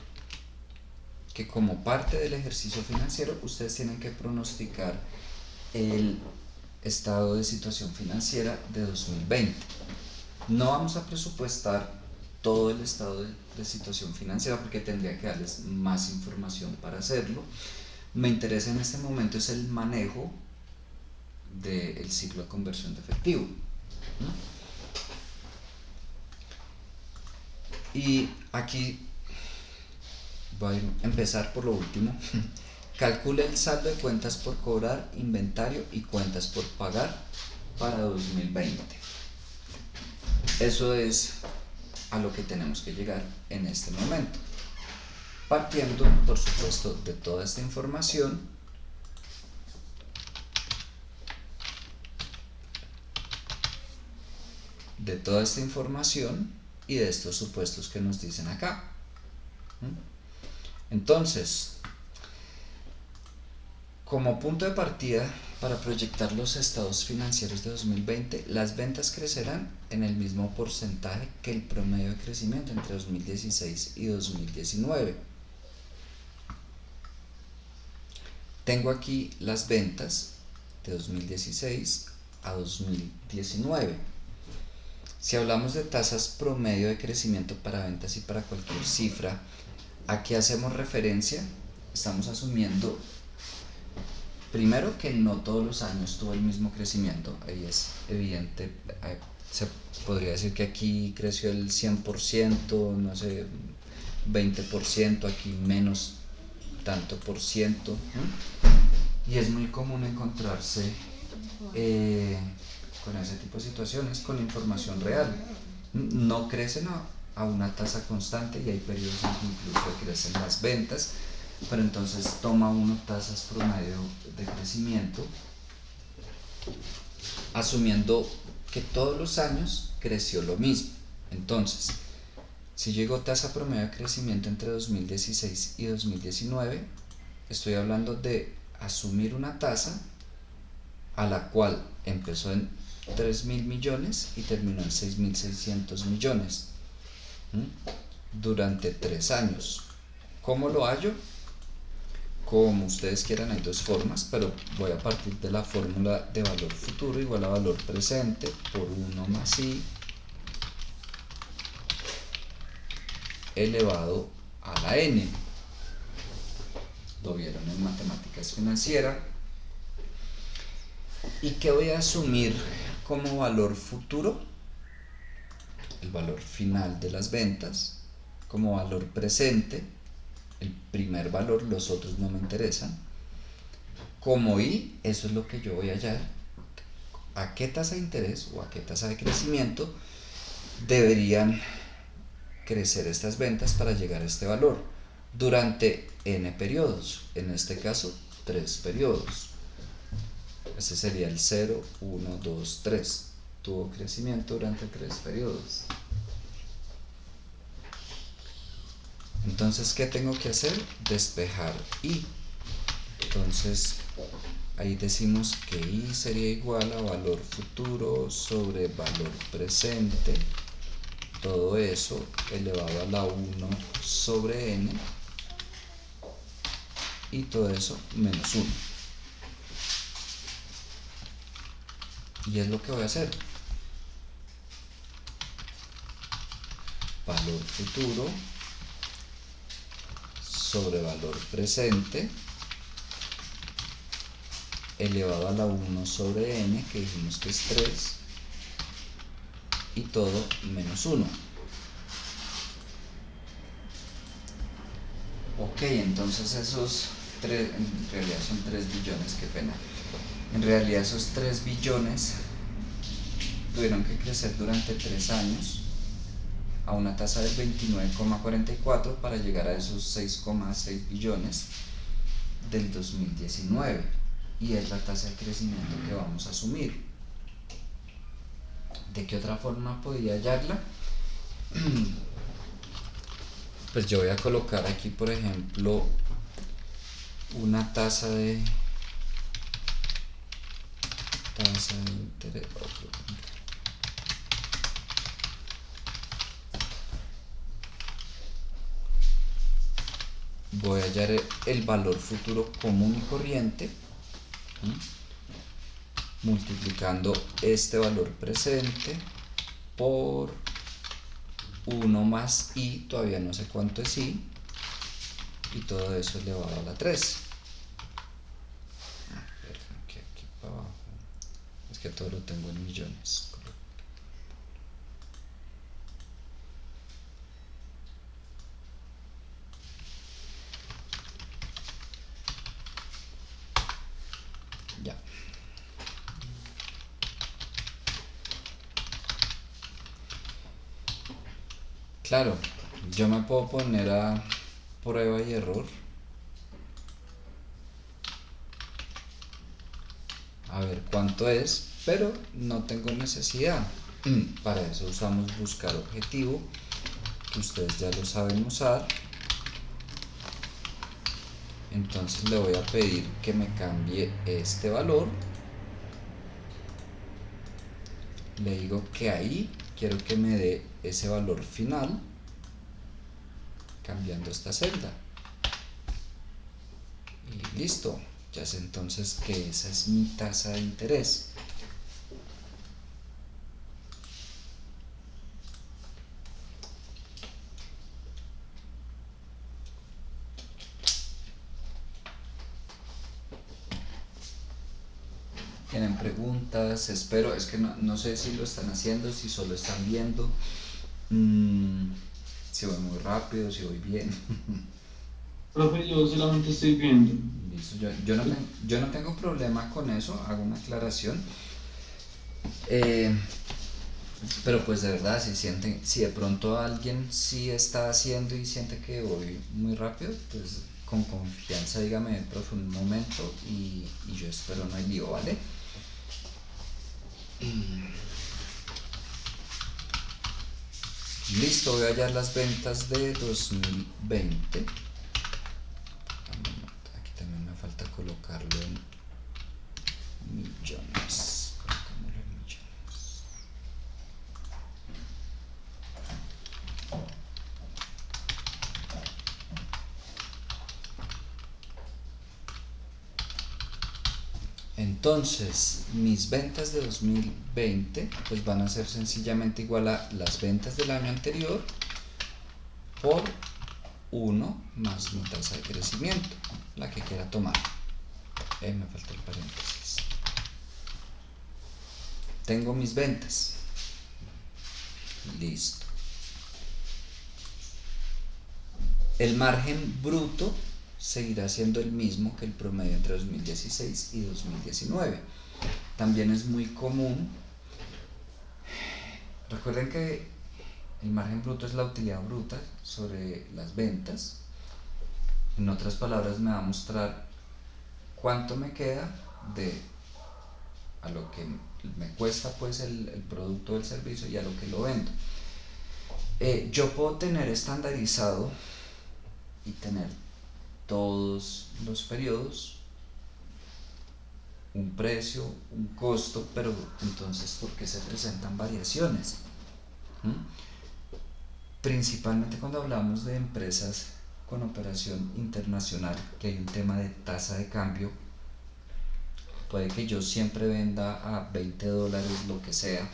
que como parte del ejercicio financiero ustedes tienen que pronosticar el estado de situación financiera de 2020. No vamos a presupuestar todo el estado de situación financiera porque tendría que darles más información para hacerlo. Me interesa en este momento es el manejo del ciclo de conversión de efectivo. Y aquí voy a empezar por lo último. Calcule el saldo de cuentas por cobrar, inventario y cuentas por pagar para 2020. Eso es a lo que tenemos que llegar en este momento. Partiendo, por supuesto, de toda esta información, y de estos supuestos que nos dicen acá. Entonces, como punto de partida, Para proyectar los estados financieros de 2020, las ventas crecerán en el mismo porcentaje que el promedio de crecimiento entre 2016 y 2019. Tengo aquí las ventas de 2016 a 2019. Si hablamos de tasas promedio de crecimiento para ventas y para cualquier cifra, ¿a qué hacemos referencia? Estamos asumiendo primero que no todos los años tuvo el mismo crecimiento. Ahí es evidente, se podría decir que aquí creció el 100%, no sé, 20%, aquí menos tanto por ciento, ¿no? Y es muy común encontrarse con ese tipo de situaciones con información real. No crecen a una tasa constante y hay periodos en que incluso crecen las ventas, pero entonces toma uno tasas promedio de crecimiento asumiendo que todos los años creció lo mismo. Entonces, si yo digo tasa promedio de crecimiento entre 2016 y 2019, estoy hablando de asumir una tasa a la cual empezó en 3.000 millones y terminó en 6.600 millones durante 3 años. ¿Cómo lo hallo? Como ustedes quieran, hay dos formas, pero voy a partir de la fórmula de valor futuro igual a valor presente por 1 más i elevado a la n. Lo vieron en matemáticas financieras. ¿Y qué voy a asumir como valor futuro? El valor final de las ventas. Como valor presente, el primer valor, los otros no me interesan. Como i, eso es lo que yo voy a hallar. ¿A qué tasa de interés o a qué tasa de crecimiento deberían crecer estas ventas para llegar a este valor? Durante n periodos, en este caso 3 periodos. Ese sería el 0, 1, 2, 3. Tuvo crecimiento durante 3 periodos. Entonces, ¿qué tengo que hacer? Despejar i. Entonces, ahí decimos que i sería igual a valor futuro sobre valor presente. Todo eso elevado a la 1 sobre n. Y todo eso menos 1. Y es lo que voy a hacer. Valor futuro sobre valor presente elevado a la 1 sobre n, que dijimos que es 3, y todo menos 1. Ok, entonces esos 3, en realidad son 3 billones, qué pena. En realidad esos 3 billones tuvieron que crecer durante 3 años a una tasa del 29,44 para llegar a esos 6,6 billones del 2019. Y es la tasa de crecimiento que vamos a asumir. ¿De qué otra forma podría hallarla? Pues yo voy a colocar aquí, por ejemplo, una tasa de interés. Voy a hallar el valor futuro común y corriente multiplicando este valor presente por 1 más i, todavía no sé cuánto es i, y todo eso elevado a la 3. Aquí para abajo, es que todo lo tengo en millones. Ya. Claro, yo me puedo poner a prueba y error. A ver cuánto es, pero no tengo necesidad. Para eso usamos buscar objetivo, que ustedes ya lo saben usar. Entonces le voy a pedir que me cambie este valor. Le digo que ahí quiero que me dé ese valor final cambiando esta celda. Y listo, ya sé entonces que esa es mi tasa de interés. ¿Tienen preguntas? Espero, es que no sé si lo están haciendo, si solo están viendo, si voy muy rápido, si voy bien.
Profe, yo solamente estoy viendo.
Listo, yo no tengo problema con eso, hago una aclaración. Pero pues de verdad, si de pronto alguien sí está haciendo y siente que voy muy rápido, pues con confianza dígame, profe, un momento y yo espero, no hay lío, ¿vale? Listo, voy a hallar las ventas de 2020. Aquí también me falta colocarlo en millones. Colocámoslo en millones. Entonces, mis ventas de 2020 pues van a ser sencillamente igual a las ventas del año anterior por 1 más mi tasa de crecimiento, la que quiera tomar. Me falta el paréntesis. Tengo mis ventas. Listo. El margen bruto seguirá siendo el mismo que el promedio entre 2016 y 2019. También es muy común. Recuerden que el margen bruto es la utilidad bruta sobre las ventas. En otras palabras, me va a mostrar cuánto me queda a lo que me cuesta pues el producto o el servicio y a lo que lo vendo. Yo puedo tener estandarizado y tener todos los periodos un precio, un costo, pero entonces ¿por qué se presentan variaciones? Principalmente cuando hablamos de empresas con operación internacional, que hay un tema de tasa de cambio. Puede que yo siempre venda a $20 lo que sea,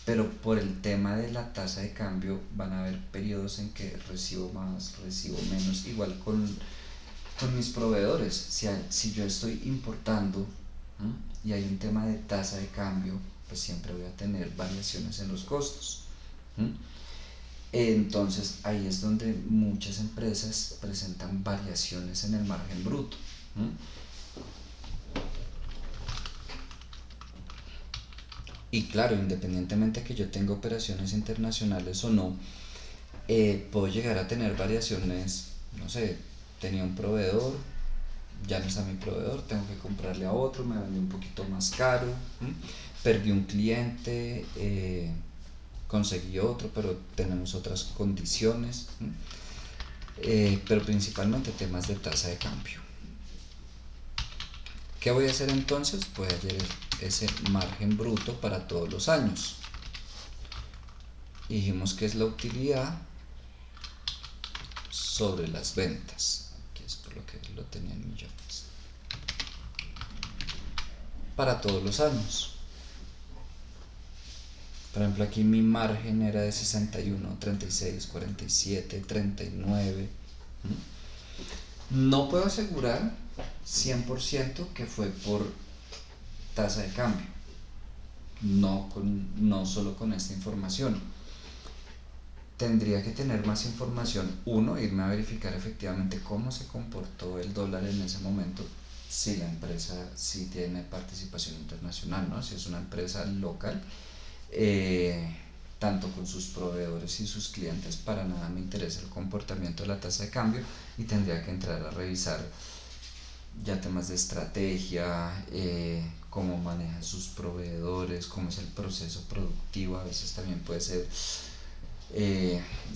pero por el tema de la tasa de cambio van a haber periodos en que recibo más, recibo menos, igual con mis proveedores. Si yo estoy importando y hay un tema de tasa de cambio, pues siempre voy a tener variaciones en los costos. Entonces ahí es donde muchas empresas presentan variaciones en el margen bruto. Y claro, independientemente que yo tenga operaciones internacionales o no, puedo llegar a tener variaciones, no sé, tenía un proveedor, ya no está mi proveedor, tengo que comprarle a otro, me vendió un poquito más caro, perdí un cliente, conseguí otro, pero tenemos otras condiciones, pero principalmente temas de tasa de cambio. ¿Qué voy a hacer entonces? Voy a hacer ese margen bruto para todos los años. Dijimos que es la utilidad sobre las ventas, que es por lo que lo tenía en millones, para todos los años. Por ejemplo, aquí mi margen era de 61, 36, 47, 39. No puedo asegurar 100% que fue por tasa de cambio, no solo con esta información. Tendría que tener más información. Uno, irme a verificar efectivamente cómo se comportó el dólar en ese momento, si la empresa sí tiene participación internacional, ¿no? Si es una empresa local, tanto con sus proveedores y sus clientes, para nada me interesa el comportamiento de la tasa de cambio y tendría que entrar a revisar ya temas de estrategia, cómo manejan sus proveedores, cómo es el proceso productivo. A veces también puede ser,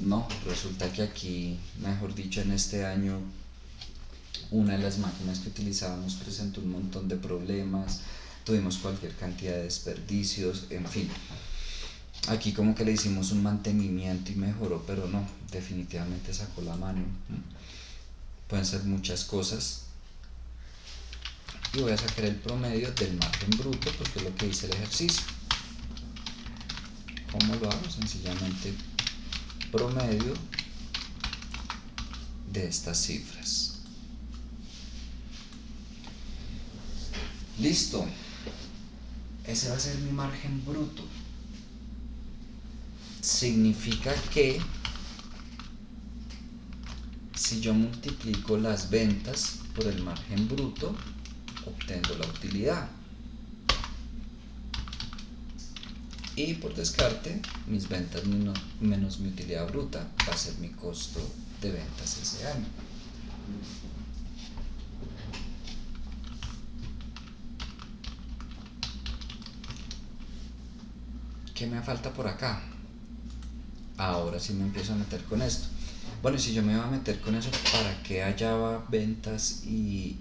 no, resulta que aquí, mejor dicho, en este año una de las máquinas que utilizábamos presentó un montón de problemas, tuvimos cualquier cantidad de desperdicios, en fin. Aquí como que le hicimos un mantenimiento y mejoró, pero no, definitivamente sacó la mano. Pueden ser muchas cosas. Y voy a sacar el promedio del margen bruto porque es lo que dice el ejercicio. ¿Cómo lo hago? Sencillamente promedio de estas cifras. Listo. Ese va a ser mi margen bruto. Significa que si yo multiplico las ventas por el margen bruto, obtengo la utilidad. Y por descarte, mis ventas menos mi utilidad bruta va a ser mi costo de ventas ese año. ¿Qué me falta por acá? Ahora sí me empiezo a meter con esto. Bueno, si yo me iba a meter con eso, ¿para qué hallaba ventas y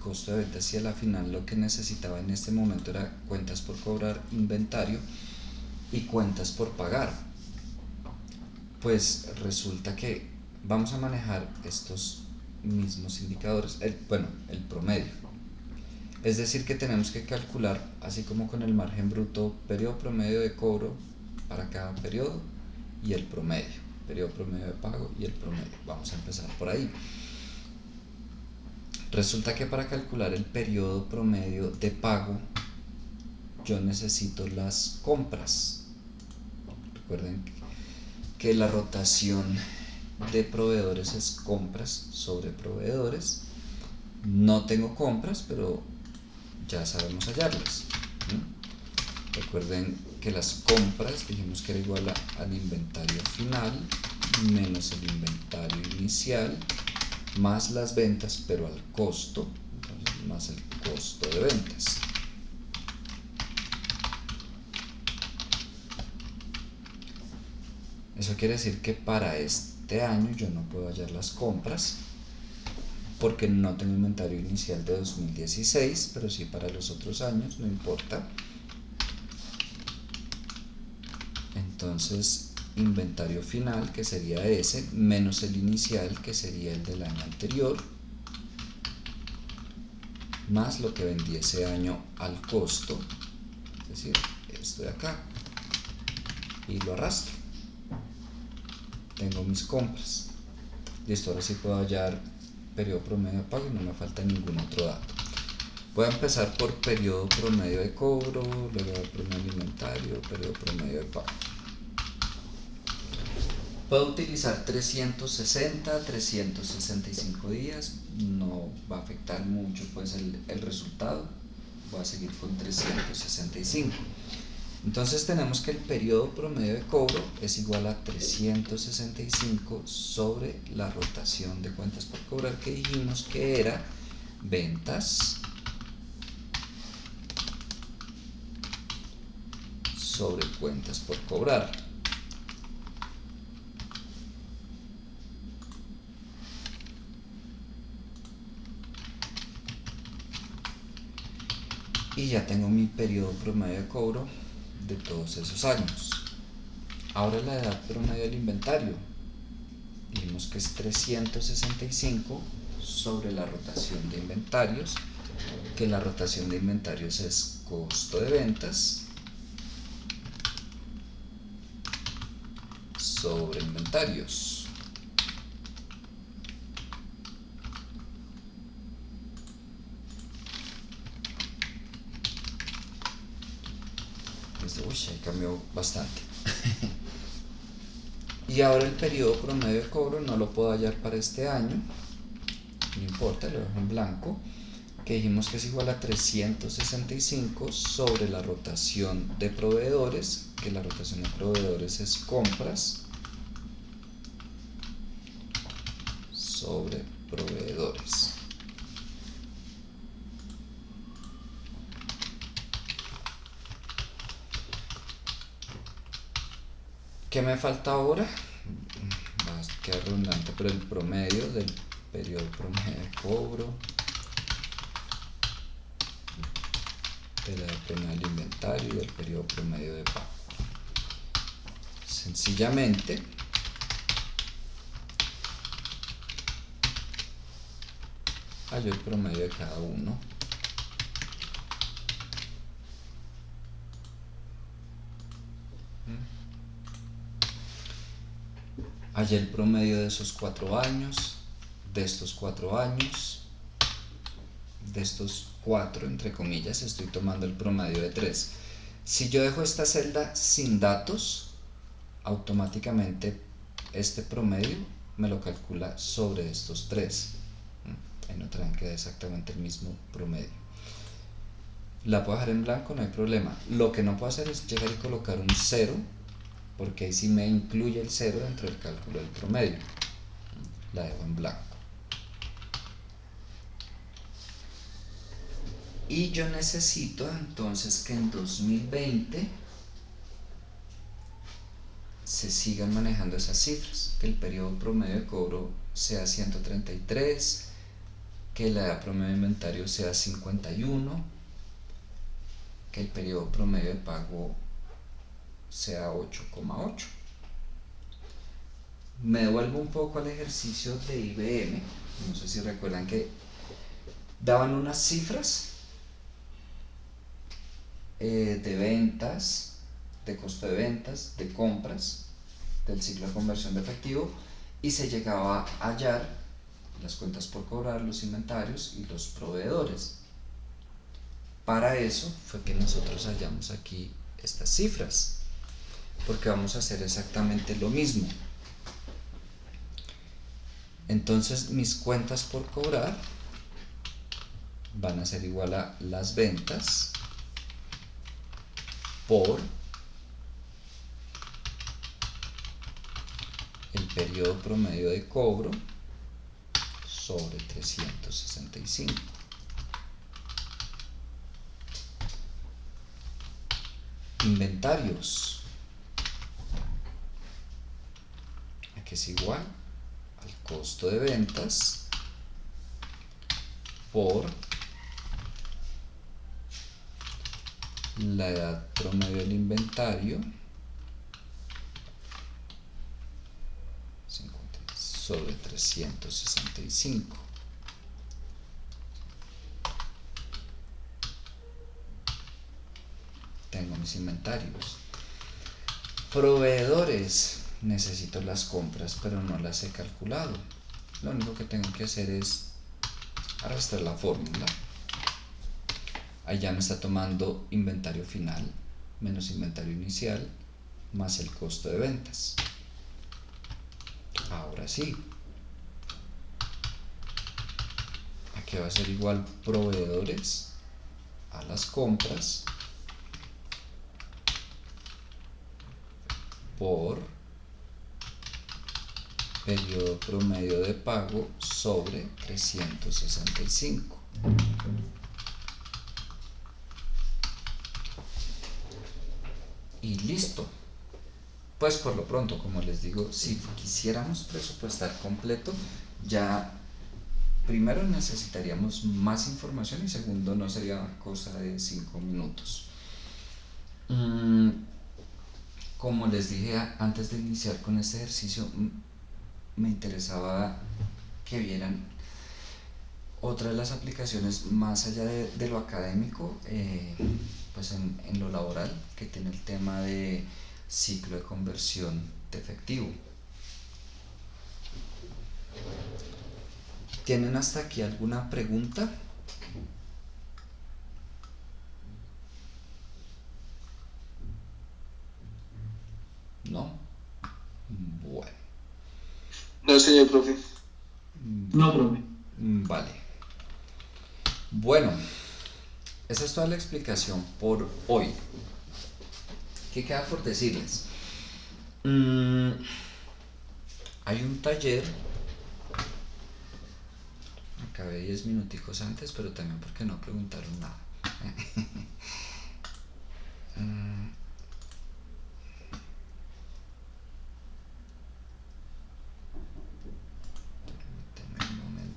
costo de ventas si a la final lo que necesitaba en este momento era cuentas por cobrar, inventario y cuentas por pagar? Pues resulta que vamos a manejar estos mismos indicadores, el promedio. Es decir que tenemos que calcular, así como con el margen bruto, periodo promedio de cobro para cada periodo y el promedio, periodo promedio de pago y el promedio. Vamos a empezar por ahí. Resulta que para calcular el periodo promedio de pago, yo necesito las compras. Recuerden que la rotación de proveedores es compras sobre proveedores. No tengo compras, pero ya sabemos hallarlas. Recuerden que las compras dijimos que era igual al inventario final menos el inventario inicial más las ventas, pero al costo, entonces más el costo de ventas. Eso quiere decir que para este año yo no puedo hallar las compras porque no tengo inventario inicial de 2016, pero sí para los otros años, no importa. Entonces, inventario final, que sería ese, menos el inicial, que sería el del año anterior, más lo que vendí ese año al costo, es decir, esto de acá, y lo arrastro. Tengo mis compras. Listo, ahora sí puedo hallar periodo promedio de pago y no me falta ningún otro dato. Voy a empezar por periodo promedio de cobro, luego promedio alimentario, periodo promedio de pago. Puedo utilizar 360, 365 días, no va a afectar mucho pues el resultado. Voy a seguir con 365. Entonces tenemos que el periodo promedio de cobro es igual a 365 sobre la rotación de cuentas por cobrar que dijimos que era ventas sobre cuentas por cobrar. Y ya tengo mi periodo promedio de cobro de todos esos años. Ahora la edad promedio del inventario. Dijimos que es 365 sobre la rotación de inventarios, que la rotación de inventarios es costo de ventas sobre inventarios. Ahí cambió bastante. Y ahora el periodo promedio de cobro no lo puedo hallar para este año, no importa, lo dejo en blanco, que dijimos que es igual a 365 sobre la rotación de proveedores, que la rotación de proveedores es compras sobre proveedores. ¿Qué me falta ahora? Va a quedar redundante, pero el promedio del periodo promedio de cobro, periodo promedio del inventario y el periodo promedio de pago. Sencillamente hallo el promedio de cada uno. Hallé el promedio de esos 4 años, de estos 4 años, de estos 4 entre comillas, estoy tomando el promedio de 3. Si yo dejo esta celda sin datos, automáticamente este promedio me lo calcula sobre estos 3. Ahí no traen que da exactamente el mismo promedio. La puedo dejar en blanco, no hay problema. Lo que no puedo hacer es llegar y colocar un 0, porque ahí sí me incluye el 0 dentro del cálculo del promedio. La dejo en blanco. Y yo necesito entonces que en 2020 se sigan manejando esas cifras, que el periodo promedio de cobro sea 133, que la edad promedio de inventario sea 51, que el periodo promedio de pago sea 8,8. Me devuelvo un poco al ejercicio de IBM. No sé si recuerdan que daban unas cifras de ventas, de costo de ventas, de compras, del ciclo de conversión de efectivo, y se llegaba a hallar las cuentas por cobrar, los inventarios y los proveedores. Para eso fue que nosotros hallamos aquí estas cifras, porque vamos a hacer exactamente lo mismo. Entonces mis cuentas por cobrar van a ser igual a las ventas por el periodo promedio de cobro sobre 365. Inventarios, que es igual al costo de ventas por la edad promedio del inventario sobre 365. Tengo mis inventarios. Proveedores, necesito las compras, pero no las he calculado. Lo único que tengo que hacer es arrastrar la fórmula. Ahí ya me está tomando inventario final menos inventario inicial más el costo de ventas. Ahora sí, aquí va a ser igual proveedores a las compras por periodo promedio de pago sobre 365. Y listo. Pues por lo pronto, como les digo, si quisiéramos presupuestar completo, ya primero necesitaríamos más información y segundo no sería cosa de 5 minutos. Como les dije antes de iniciar con este ejercicio, me interesaba que vieran otra de las aplicaciones más allá de lo académico, pues en lo laboral, que tiene el tema de ciclo de conversión de efectivo. ¿Tienen hasta aquí alguna pregunta? ¿No? Bueno.
No, señor profe.
No, profe.
Vale. Bueno, esa es toda la explicación por hoy. ¿Qué queda por decirles? Hay un taller, acabé 10 minuticos antes, pero también porque no preguntaron nada. Permítanme un momento.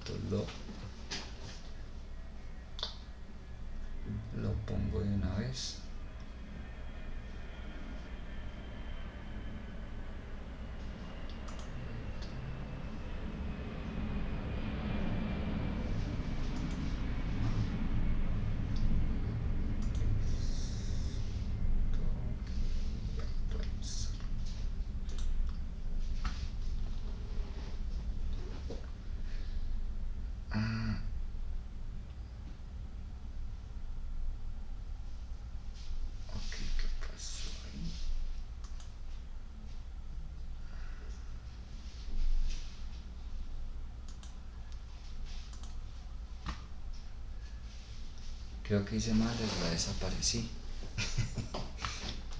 Creo que hice mal, la desaparecí.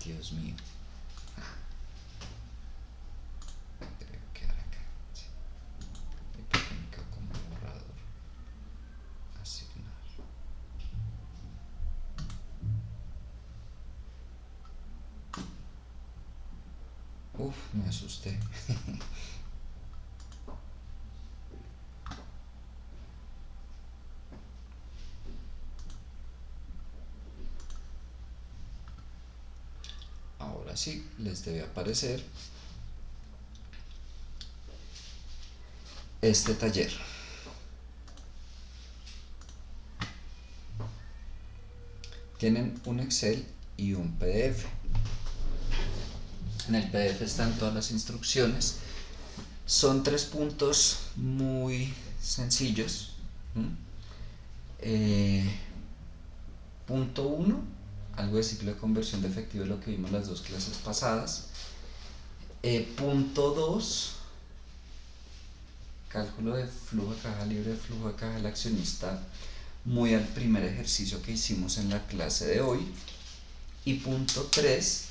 Dios mío. Creo que ahora acá. Sí. Y porque me quedo como borrador. Asignar. Uf, me asusté. Ahora sí, les debe aparecer este taller. Tienen un Excel y un PDF. En el PDF están todas las instrucciones. Son 3 puntos muy sencillos. Punto 1, algo de ciclo de conversión de efectivo, lo que vimos las 2 clases pasadas. Punto 2, cálculo de flujo de caja libre, de flujo de caja del accionista, muy al primer ejercicio que hicimos en la clase de hoy. Y punto 3,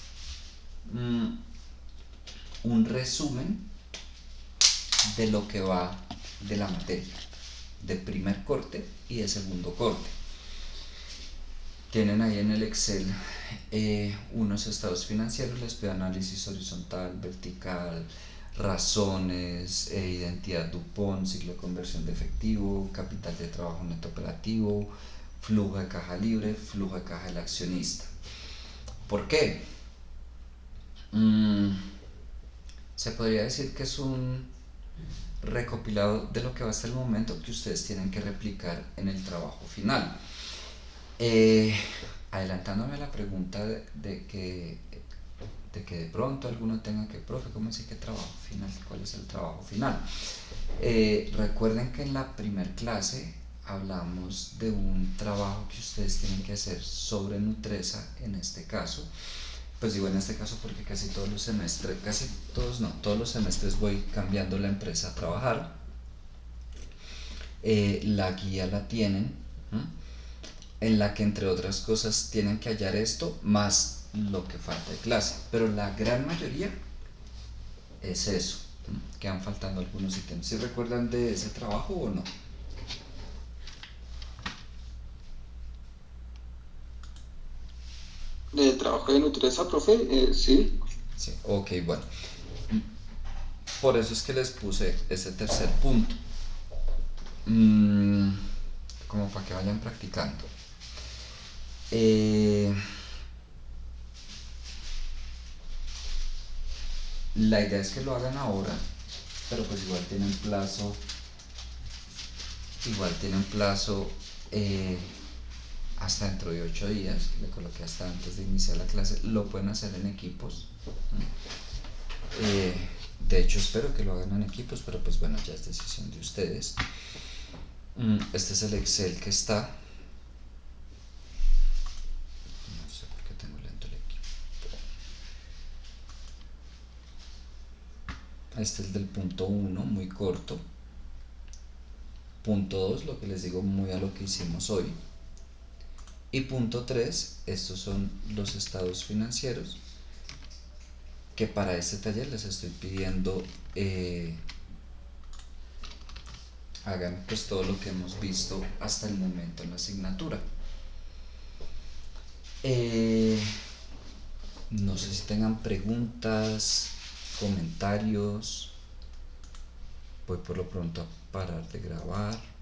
un resumen de lo que va de la materia, de primer corte y de segundo corte. Tienen ahí en el Excel unos estados financieros, les pido análisis horizontal, vertical, razones, identidad DuPont, ciclo de conversión de efectivo, capital de trabajo neto operativo, flujo de caja libre, flujo de caja del accionista. ¿Por qué? Se podría decir que es un recopilado de lo que va hasta el momento que ustedes tienen que replicar en el trabajo final. Adelantándome a la pregunta de que de pronto alguno tenga que, profe, ¿cómo así que trabajo final? ¿Cuál es el trabajo final? Recuerden que en la primer clase hablamos de un trabajo que ustedes tienen que hacer sobre Nutresa, en este caso. Pues digo en este caso porque casi todos los semestres, todos los semestres voy cambiando la empresa a trabajar. La guía la tienen, en la que entre otras cosas tienen que hallar esto más lo que falta de clase, pero la gran mayoría es eso. Quedan faltando algunos ítems. ¿Sí recuerdan de ese trabajo o no?
¿De trabajo de Nutresa, profe? Sí.
Sí, ok, bueno. Por eso es que les puse ese tercer punto. Como para que vayan practicando. La idea es que lo hagan ahora, pero pues igual tienen plazo hasta dentro de 8 días. Le coloqué hasta antes de iniciar la clase. Lo pueden hacer en equipos. De hecho espero que lo hagan en equipos, pero pues bueno, ya es decisión de ustedes. Este es el Excel que está. No sé por qué tengo lento el equipo. Este es del punto 1, muy corto. Punto 2, lo que les digo, muy a lo que hicimos hoy. Y punto 3, estos son los estados financieros, que para este taller les estoy pidiendo hagan pues todo lo que hemos visto hasta el momento en la asignatura. No sé si tengan preguntas, comentarios. Voy por lo pronto a parar de grabar.